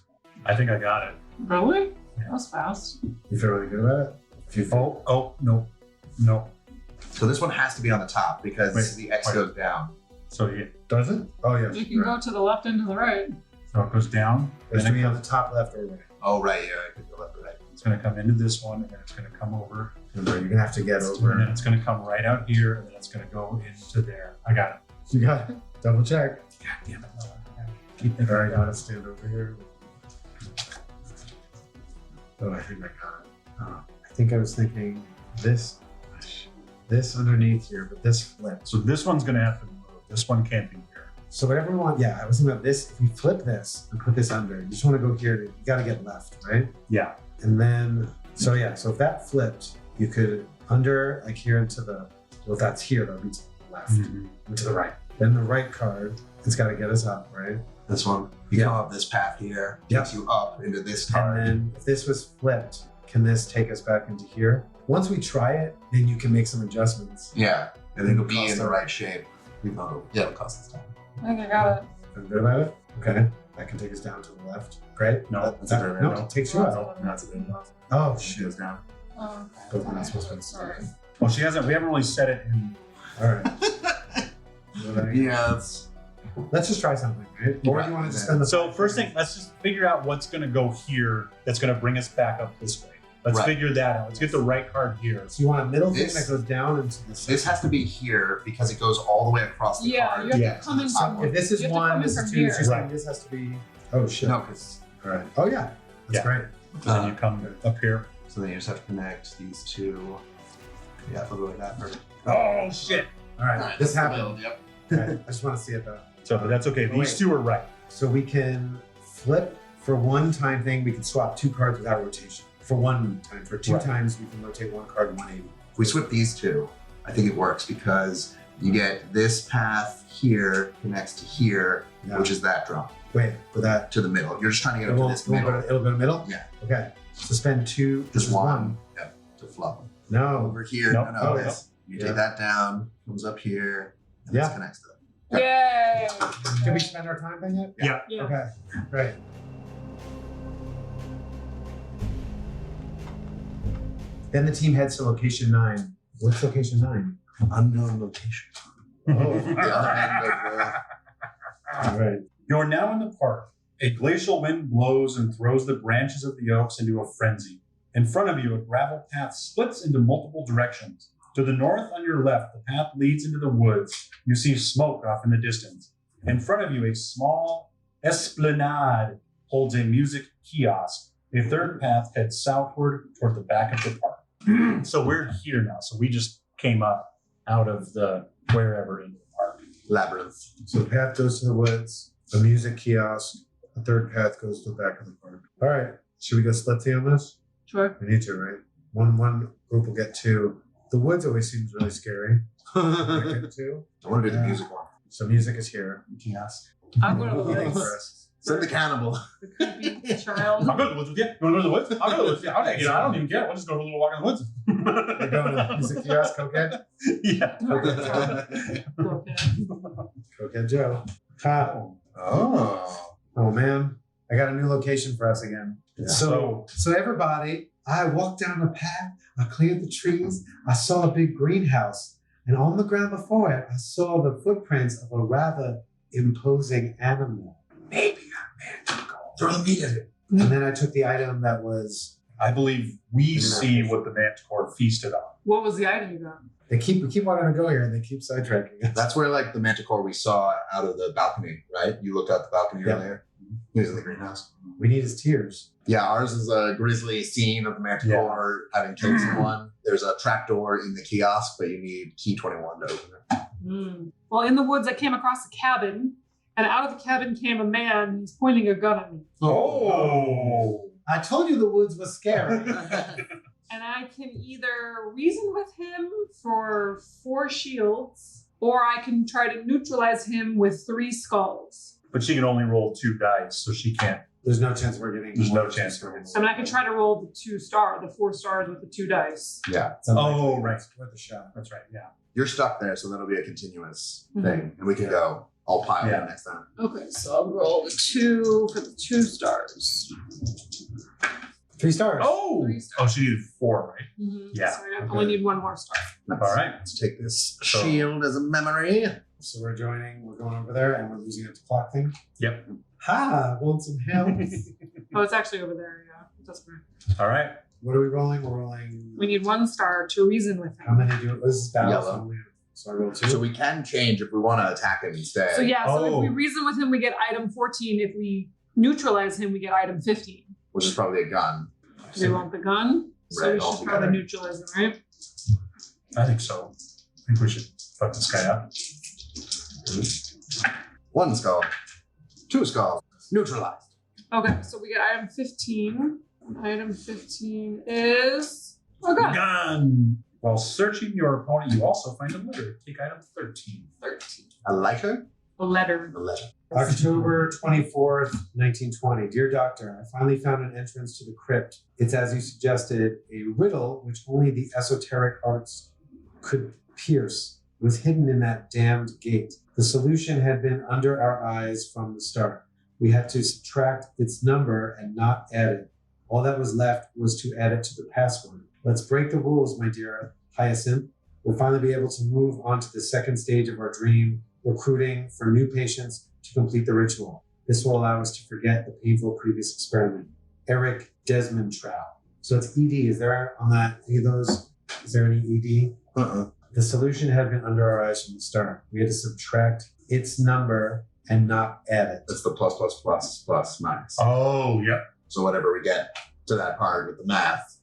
S6: I think I got it.
S3: Really? That was fast.
S5: You feel really good about it? If you feel,
S6: No.
S1: So this one has to be on the top because
S6: Wait,
S1: the X
S6: wait.
S1: goes down.
S6: So yeah,
S5: does it? Oh, yeah.
S3: You can go to the left and to the right.
S6: so it goes down.
S5: It's
S6: Then
S5: to
S6: it
S5: be on
S6: goes,
S5: the top left or right.
S1: Oh, right. Yeah, I could go left or right.
S6: it's going to come into this one, and then it's going to come over
S5: Remember, you're gonna have to get
S6: And
S5: over.
S6: then it's going to come right out here, and then it's going to go into there. I got it.
S5: You got it. Double check.
S6: God damn it.
S5: Keep thinking I gotta stand over here. Oh, I think I got it. I think I was thinking this underneath here, but this flips.
S6: So this one's going to have to move. This one can't be here.
S5: So whatever you want, I was thinking about this. If you flip this and put this under, you just want to go here. You got to get left, right?
S6: Yeah.
S5: And then, so if that flipped, you could under like here into the. Well, if that's here, that'll be to the left and to the right. Then the right card, it's got to get us up, right?
S1: This one. You come up this path here, takes you up into this card.
S5: And then if this was flipped, can this take us back into here? Once we try it, then you can make some adjustments.
S1: Yeah, and then it'll be in
S5: Cost
S1: the
S5: them.
S1: right shape. Yeah, it costs us time.
S3: I think I got it.
S5: I'm good about it? Okay. That can take us down to the left. Great.
S6: No,
S5: That's
S1: a good
S5: no,
S1: idea.
S5: it takes you up.
S1: That's a good one.
S5: Oh,
S1: It
S5: shit.
S1: goes down.
S3: Oh,
S5: But we're not supposed to.
S3: sorry.
S6: Well, we haven't really set it in.
S5: All right.
S1: Yeah,
S5: Let's just try something, right? Or do you want to just spend the
S6: So first thing, let's just figure out what's going to go here that's going to bring us back up this way. Let's
S1: Right.
S6: figure that out. Let's get the right card here.
S5: So you want a middle thing
S1: This-
S5: that goes down into the
S1: this has to be here because it goes all the way across the
S3: Yeah,
S1: card.
S3: you have
S6: Yeah.
S3: to come in
S1: So
S3: from.
S5: If this is
S3: you have to come
S5: one,
S3: in
S5: this
S3: from
S5: is two,
S3: here.
S5: it's just
S6: Right.
S5: like this has to be. Oh shit!
S1: No, because
S5: All right. Oh yeah, that's
S6: Yeah.
S5: great.
S6: Then you come up here.
S1: so then you just have to connect these two. Yeah, flip it like that. Perfect.
S6: Oh, shit.
S5: All right,
S1: Alright,
S5: this
S1: that's the
S5: happened.
S1: build, Yep.
S5: Okay, I just want to see it though.
S6: So, but that's okay. These
S5: Wait.
S6: two are right.
S5: So we can flip for one time thing. We can swap two cards without rotation. For one time, for two
S6: Right.
S5: times, we can rotate one card 180.
S1: If we swip these two, I think it works because you get this path here connects to here,
S5: Yeah.
S1: which is that drop
S5: Wait for that.
S1: to the middle. You're just trying to get
S5: It
S1: up to
S5: won't,
S1: this
S5: it won't
S1: middle.
S5: go to, it'll go to middle.
S1: Yeah.
S5: Okay. So spend two. This
S1: Just
S5: is
S1: one. Yep. To flop.
S5: No.
S1: Over here.
S6: Nope.
S1: No,
S5: Oh,
S1: this. You
S5: Yeah.
S1: take that down, comes up here, and
S5: Yeah.
S1: this connects to it.
S3: Yay!
S5: Did we spend our time thing yet?
S6: Yeah.
S3: Yeah.
S5: Okay. Great. Then the team heads to location 9. What's location 9?
S1: Unknown location.
S5: Oh.
S1: The other end of
S5: All right.
S6: You're now in the park. A glacial wind blows and throws the branches of the oaks into a frenzy. In front of you, a gravel path splits into multiple directions. To the north, on your left, the path leads into the woods. You see smoke off in the distance. In front of you, a small esplanade holds a music kiosk. A third path heads southward toward the back of the park. So we're here now. So we just came up out of the wherever into the park.
S1: Labyrinth.
S5: So the path goes to the woods, a music kiosk, a third path goes to the back of the park. All right. Should we go splitsy on this?
S3: Sure.
S5: We need to, right? One group will get 2. The woods always seems really scary. I get 2.
S1: I want to do the music one.
S5: So music is here.
S1: Yes.
S3: I'm going to the
S5: Thanks,
S3: woods.
S5: Chris.
S1: Send the cannibal.
S3: The creepy child.
S6: I'll go to the woods with you. You want to go to the woods? I'll go to the woods. Yeah, I'll take you. I don't even care. We'll just go for a little walk in the woods.
S5: We're going to the music kiosk, cokehead?
S6: Yeah.
S3: Okay.
S5: Cokehead Joe. Ha.
S1: Oh.
S5: Oh man, I got a new location for us again.
S1: Yeah.
S5: So everybody, I walked down the path, I cleared the trees, I saw a big greenhouse, and on the ground before it, I saw the footprints of a rather imposing animal. Maybe a manticore.
S1: Throw the meat at it.
S5: And then I took the item that was,
S6: I believe we see what the manticore feasted on.
S3: What was the item you got?
S5: we keep wanting to go here, and they keep sidetracking us.
S1: That's where like the manticore we saw out of the balcony, right? You looked out the balcony
S5: Yeah.
S1: earlier. He was in the greenhouse.
S5: We need his tears.
S1: Yeah, ours is a grisly scene of the manticore having killed someone. There's a trapdoor in the kiosk, but you need key 21 to open it.
S3: Well, in the woods, I came across a cabin, and out of the cabin came a man. He's pointing a gun at me.
S6: Oh.
S5: I told you the woods was scary.
S3: And I can either reason with him for 4 shields, or I can try to neutralize him with 3 skulls.
S6: But she can only roll 2 dice, so she can't.
S5: There's no chance we're getting.
S6: There's no chance we're getting.
S3: I mean, I can try to roll the 4 stars with the 2 dice.
S1: Yeah.
S6: Oh, right.
S5: Worth a shot.
S6: That's right. Yeah.
S1: You're stuck there, so that'll be a continuous
S3: Mhm.
S1: thing. And we can go all pile
S6: Yeah.
S1: in next time.
S3: Okay, so I'll roll the 2 for the 2 stars.
S5: 3 stars.
S6: Oh.
S3: 3 stars.
S6: Oh, she needed 4, right? Yeah,
S3: So I only need 1 more star.
S6: All right.
S1: Let's take this
S6: So-
S1: shield as a memory.
S5: So we're going over there, and we're losing it to clock thing.
S6: Yep.
S5: Ha! Want some help?
S3: Oh, it's actually over there. Yeah, it doesn't matter.
S6: All right.
S5: What are we rolling? We're rolling.
S3: We need 1 star to reason with
S5: How
S3: him.
S5: many do? This is battle.
S1: Yellow.
S5: So I roll 2.
S1: So we can change if we want to attack him and stay.
S3: So yeah, so if we
S6: Oh.
S3: reason with him, we get item 14. If we neutralize him, we get item 15.
S1: Which is probably a gun.
S3: We want the gun, so
S1: Right,
S3: we should
S1: altogether.
S3: probably neutralize him, right?
S6: I think so. I think we should fuck this guy up.
S1: 1 skull. 2 skulls. Neutralized.
S3: Okay, so we get item 15. Item 15 is a gun.
S6: Gun. While searching your opponent, you also find a letter. Take item 13.
S3: 13.
S1: A lighter?
S3: A letter.
S1: A letter.
S5: October 24th, 1920. Dear Doctor, I finally found an entrance to the crypt. It's, as you suggested, a riddle which only the esoteric arts could pierce. It was hidden in that damned gate. The solution had been under our eyes from the start. We had to subtract its number and not add it. All that was left was to add it to the password. Let's break the rules, my dear Hyacinth. We'll finally be able to move on to the second stage of our dream, recruiting for new patients to complete the ritual. This will allow us to forget the painful previous experiment. Eric Desmond Trow. So it's ED. Is there on that any of those? Is there any ED? The solution had been under our eyes from the start. We had to subtract its number and not add it.
S1: That's the plus, plus, plus, plus, minus.
S6: Oh, yeah.
S1: So whenever we get to that part with the math,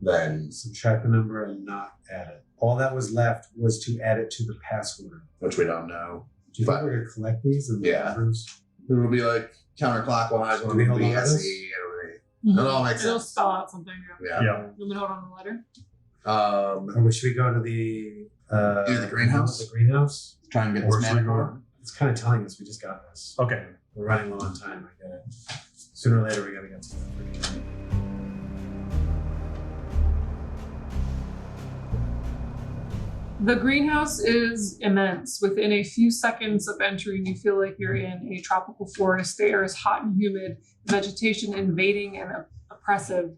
S1: then,
S5: Subtract the number and not add it. All that was left was to add it to the password.
S1: which we don't know.
S5: Do you think we're gonna collect these and the
S1: Yeah.
S5: numbers?
S1: It will be like counterclockwise,
S5: Do
S1: one
S5: we
S1: will
S5: hold
S1: be
S5: on to this?
S1: SE, It all makes
S3: It'll
S1: sense.
S3: spell out something. Yeah.
S1: Yeah.
S6: Yeah.
S3: You want me to hold on to the letter?
S5: Or should we go to the
S1: the greenhouse?
S5: The greenhouse?
S1: Try and get
S6: Where
S1: this
S6: should we
S1: man
S6: go?
S1: going.
S5: It's kind of telling us we just got this.
S6: Okay.
S5: We're running low on time. I get it. Sooner or later, we gotta get to that.
S3: The greenhouse is immense. Within a few seconds of entering, you feel like you're in a tropical forest. The air is hot and humid, vegetation invading and oppressive.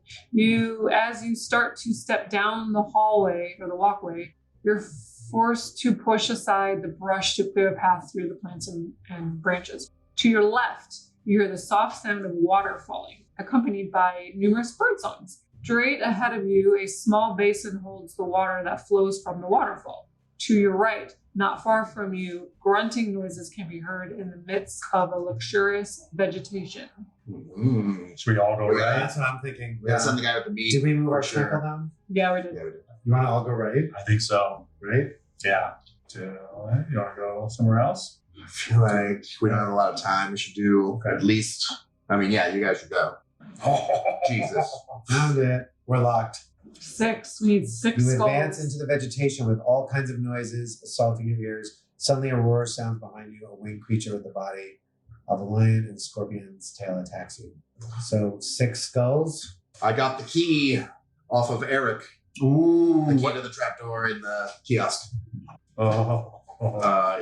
S3: As you start to step down the hallway or the walkway, you're forced to push aside the brush to clear a path through the plants and branches. To your left, you hear the soft sound of water falling, accompanied by numerous bird songs. Straight ahead of you, a small basin holds the water that flows from the waterfall. To your right, not far from you, grunting noises can be heard in the midst of a luxurious vegetation.
S6: Should we all go
S1: Yeah.
S6: right?
S5: That's what I'm thinking.
S1: We gotta send the guy with the meat.
S5: Did we move our
S1: for sure.
S5: circle down?
S3: Yeah, we did.
S1: Yeah, we did.
S5: You want to all go right?
S6: I think so.
S5: Right?
S6: Yeah. You want to go somewhere else?
S1: I feel like we don't have a lot of time. We should do
S6: Okay.
S1: at least, you guys should go. Jesus.
S5: Found it. We're locked.
S3: 6. We need 6
S5: You
S3: skulls.
S5: advance into the vegetation with all kinds of noises assaulting your ears. Suddenly, a roar sounds behind you. A winged creature with the body of a lion and scorpion's tail attacks you. So 6 skulls.
S1: I got the key off of Eric.
S6: Ooh.
S1: The key to the trapdoor in the kiosk.
S6: Oh.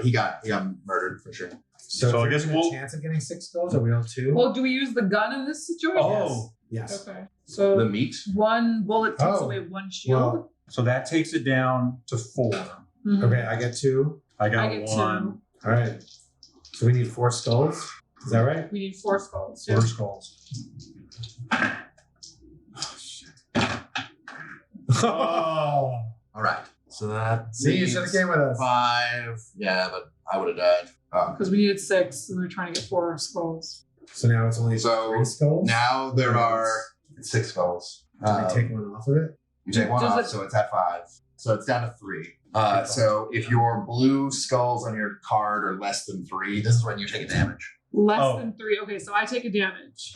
S1: He got murdered for sure.
S6: So I
S5: is
S6: guess
S5: there a
S6: we'll-
S5: chance of getting 6 skulls? Are we all 2?
S3: Well, do we use the gun in this situation?
S6: Oh.
S5: Yes.
S3: Okay. So
S1: The meat.
S3: 1 bullet takes
S5: Oh.
S3: away 1 shield.
S5: Well,
S6: So that takes it down to 4.
S3: Mhm.
S5: okay, I get 2.
S6: I got
S3: I get
S6: 1.
S5: All right. So we need 4 skulls. Is that right?
S3: We need 4 skulls.
S6: 4
S3: Yeah.
S6: skulls. Oh.
S1: All right. So that
S5: See, you should have came with us.
S1: 5. Yeah, but I would have died.
S3: Because we needed 6, and we were trying to get 4 skulls.
S5: So now it's only
S1: So
S5: 3 skulls?
S1: Now there are 6 skulls.
S5: Can I take one off of it?
S1: You take one
S3: Does
S1: off,
S3: it-
S1: so it's at 5. So it's down to 3. So if your blue skulls on your card are less than 3, this is when you take a damage.
S3: Less
S6: Oh.
S3: than 3. Okay, so I take a damage.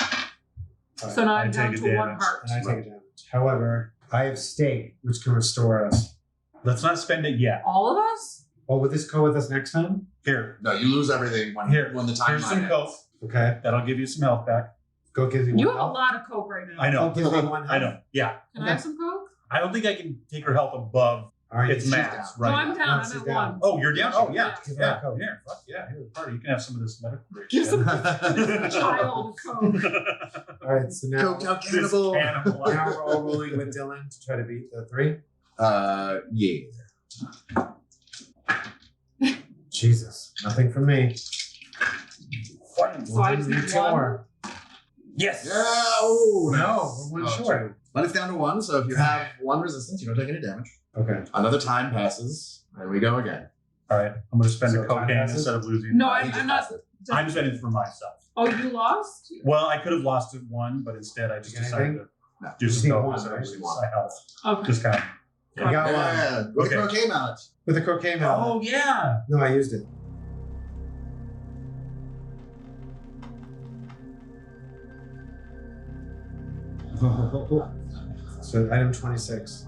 S5: All
S3: So
S5: right.
S3: now
S6: I
S3: I'm down
S6: take
S3: to
S6: a
S3: 1
S6: damage.
S3: heart.
S5: And I take a damage. However, I have stake, which can restore us.
S6: Let's not spend it yet.
S3: All of us?
S5: Oh, will this go with us next time?
S6: Here.
S1: No, you lose everything when the time
S6: Here's some
S1: ends.
S6: coke.
S5: Okay.
S6: That'll give you some health back.
S5: Go give me
S3: You
S5: one.
S3: have a lot of coke right now.
S6: I know.
S5: Go give me one.
S6: I know. Yeah.
S3: Can I have some coke?
S6: I don't think I can take her health above
S5: All right.
S6: its
S5: she's
S6: max.
S5: down.
S6: Right.
S3: No, I'm down.
S5: No,
S3: I'm
S5: she's
S3: at
S5: down.
S3: 1.
S6: Oh, you're down? Oh, yeah.
S5: Give her a
S6: Yeah.
S5: coke.
S6: Here. Fuck yeah. Here, party. You can have some of this medical break.
S3: Give some
S1: Yeah.
S3: child coke.
S5: All right. So now,
S1: Coked out
S6: This
S1: cannibal.
S6: cannibal.
S5: now we're all rolling with Dylan to try to beat the 3.
S1: Yeah.
S5: Jesus. Nothing from me.
S3: So I just
S5: Need
S3: need
S5: 2
S3: 1.
S5: more.
S6: Yes.
S1: Yeah. Oh,
S5: No, we're 1 short.
S1: But it's down to 1, so if you have 1 resistance, you don't take any damage.
S5: Okay.
S1: Another time passes, and we go again.
S6: All right, I'm going to spend
S5: So
S6: a
S5: time
S6: cocaine
S5: passes?
S6: instead of losing.
S3: No,
S1: He
S3: I'm
S1: just
S3: not.
S1: passed it.
S6: I'm spending for myself.
S3: Oh, you lost?
S6: Well, I could have lost it 1, but instead I just
S5: You got
S6: decided
S5: anything?
S6: to
S1: No.
S6: do
S5: Just
S6: some
S5: need
S6: coke
S5: one,
S6: instead of
S5: right?
S6: losing
S1: One.
S6: my health.
S3: Okay.
S6: Just kind of.
S5: I got one.
S1: Yeah, with
S6: Okay.
S1: the croquet mallet.
S5: With the croquet mallet.
S6: Oh yeah.
S5: No, I used it. So item 26.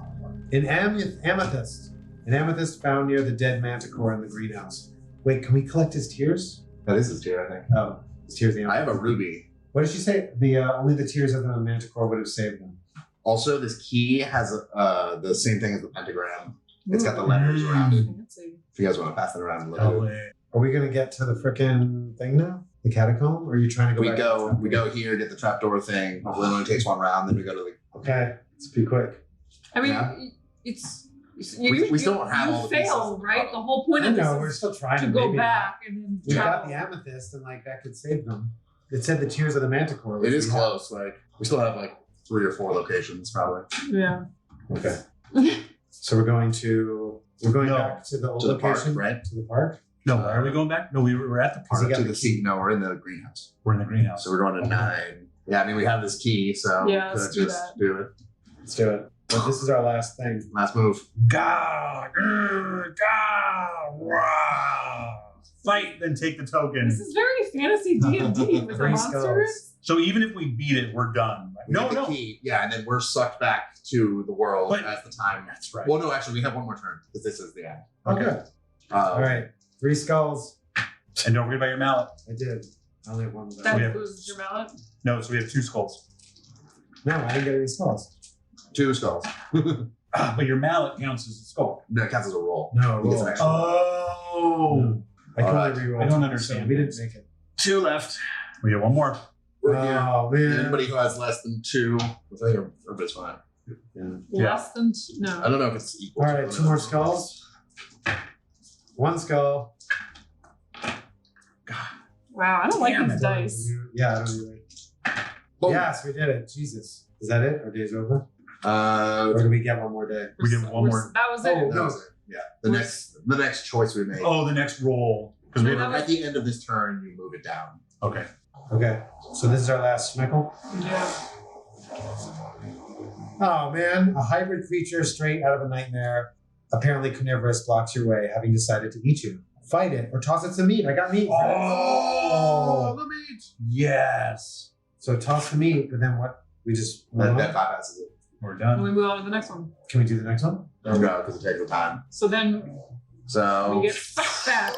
S5: Amethyst. An amethyst found near the dead manticore in the greenhouse. Wait, can we collect his tears?
S1: That is his tear, I think.
S5: Oh, his tears. The
S1: I have a
S5: amethyst.
S1: ruby.
S5: What did she say? The only the tears of the manticore would have saved them.
S1: Also, this key has the same thing as the pentagram. It's got the letters around it.
S3: Fancy.
S1: If you guys want to pass it around and look at it.
S6: LA.
S5: Are we gonna get to the frickin' thing now? The catacomb? Or are you trying to go? back to the
S1: We go here, get the trapdoor thing. It only takes 1 round, then we go to the.
S5: Okay, let's be quick.
S3: I mean,
S1: Yeah.
S3: it's.
S1: We still don't have
S3: you
S1: all the
S3: fail,
S1: pieces.
S3: right? The whole point
S5: I
S3: of this
S5: know we're
S3: is
S5: still trying
S3: to
S5: to
S3: go
S5: maybe
S3: back and then
S5: We got
S3: travel.
S5: the amethyst, and like that could save them. It said the tears of the manticore. which
S1: It is
S5: we have.
S1: close. Like we still have like 3 or 4 locations probably.
S3: Yeah.
S5: Okay. So we're going
S6: No.
S5: back to the old
S1: To the park,
S5: location,
S1: right?
S5: To the park.
S6: No, are we going back? No, we were at the
S5: Because he
S6: park.
S5: got
S1: To the seat. No, we're in the greenhouse.
S6: We're in the greenhouse.
S1: So we're going to 9. Yeah, I mean we have this key, so
S3: Yeah,
S1: could
S3: let's do
S1: just
S3: that.
S1: do it.
S5: Let's do it. But this is our last thing.
S1: Last move.
S6: Gah, grr, gah, rah. Fight, then take the token.
S3: This is very fantasy D&D with the
S5: Three
S3: monsters.
S5: skulls.
S6: So even if we beat it, we're done.
S1: We get the key. Yeah, and then we're sucked back to the world
S6: But-
S1: as the time.
S6: That's right.
S1: Well, no, actually, we have 1 more turn because this is the end.
S5: Okay. All right. 3 skulls.
S6: And don't forget about your mallet.
S5: I did. I only have 1 left.
S3: That
S6: We have-
S3: includes your mallet.
S6: No, so we have 2 skulls.
S5: No, I didn't get any skulls.
S1: 2 skulls.
S6: But your mallet counts as a skull.
S1: No, it counts as a roll.
S5: No,
S1: He gets an
S5: roll.
S1: extra.
S6: Oh.
S5: I can
S1: All
S5: only
S1: right.
S5: reroll.
S6: I don't
S5: 2,
S6: understand
S5: so we didn't
S6: this.
S5: make it.
S6: 2 left. We have 1 more.
S1: We're here.
S5: Oh man.
S1: Anybody who has less than 2, I think everybody's fine.
S6: Yeah.
S3: Less than no.
S1: I don't know if it's equal.
S5: All
S1: to
S5: right,
S1: the
S5: 2 more
S1: other.
S5: skulls. 1 skull.
S3: Wow, I don't like
S6: Damn
S3: these
S6: it.
S3: dice.
S5: Yeah, I don't either.
S1: Boom.
S5: Yes, we did it. Jesus. Is that it? Our day's over?
S1: Uh,
S5: Or do we get 1 more day?
S6: We get one more.
S3: That was it.
S5: Oh,
S1: that was it. Yeah. The next choice we made.
S6: Oh, the next roll. Because we
S3: That
S6: have.
S3: was-
S1: At the end of this turn, you move it down.
S6: Okay.
S5: Okay. So this is our last schmeckle.
S3: Yeah.
S5: Oh man, a hybrid creature straight out of a nightmare. Apparently carnivorous blocks your way, having decided to eat you. Fight it or toss it some meat. I got meat.
S6: Oh,
S1: the meat.
S6: yes.
S5: So toss the meat, but then what? We just
S1: That bypasses it.
S6: We're
S3: And
S6: done.
S3: we move on to the next one.
S5: Can we do the next one?
S1: Don't go because it takes the time.
S3: So then
S1: So
S3: we get sucked back.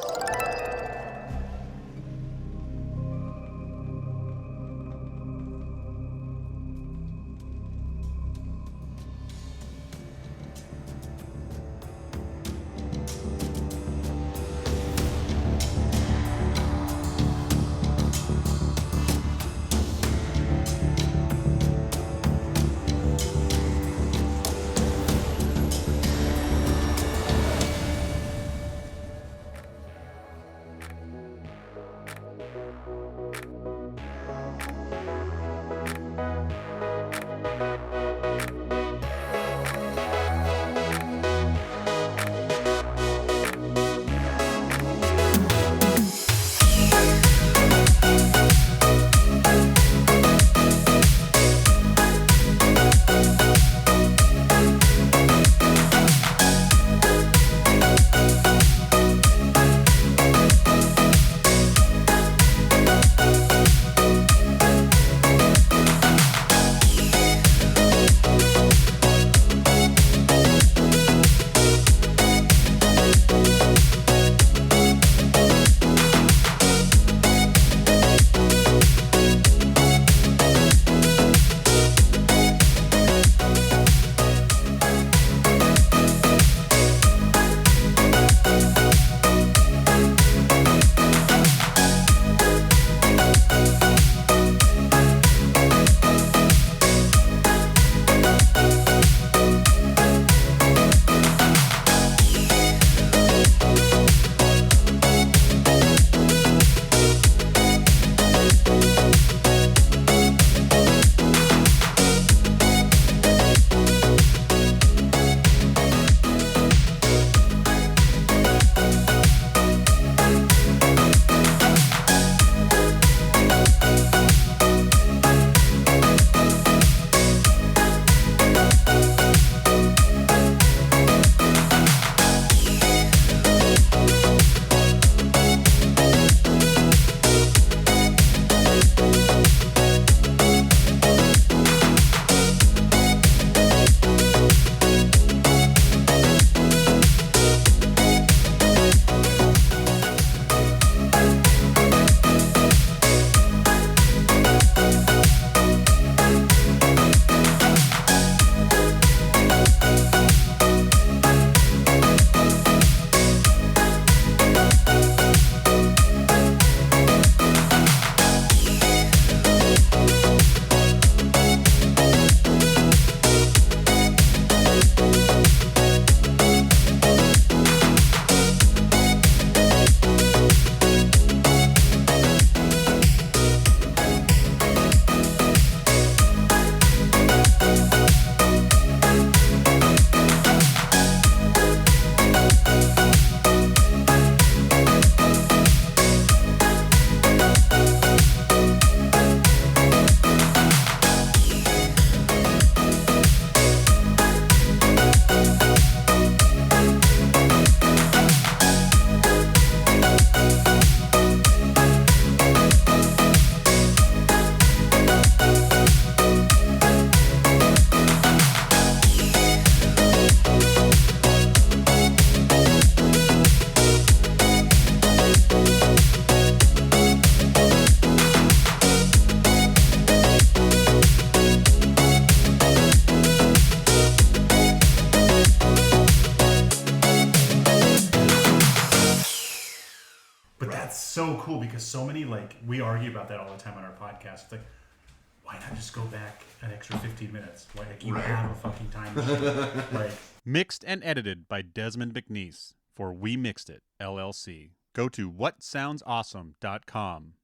S6: But that's so cool because so many, like, we argue about that all the time on our podcast. It's like, why not just go back an extra 15 minutes? Why, like, you have a fucking time machine. Like,
S2: Mixed and edited by Desmond McNeese for We Mixed It, LLC. Go to whatsoundsawesome.com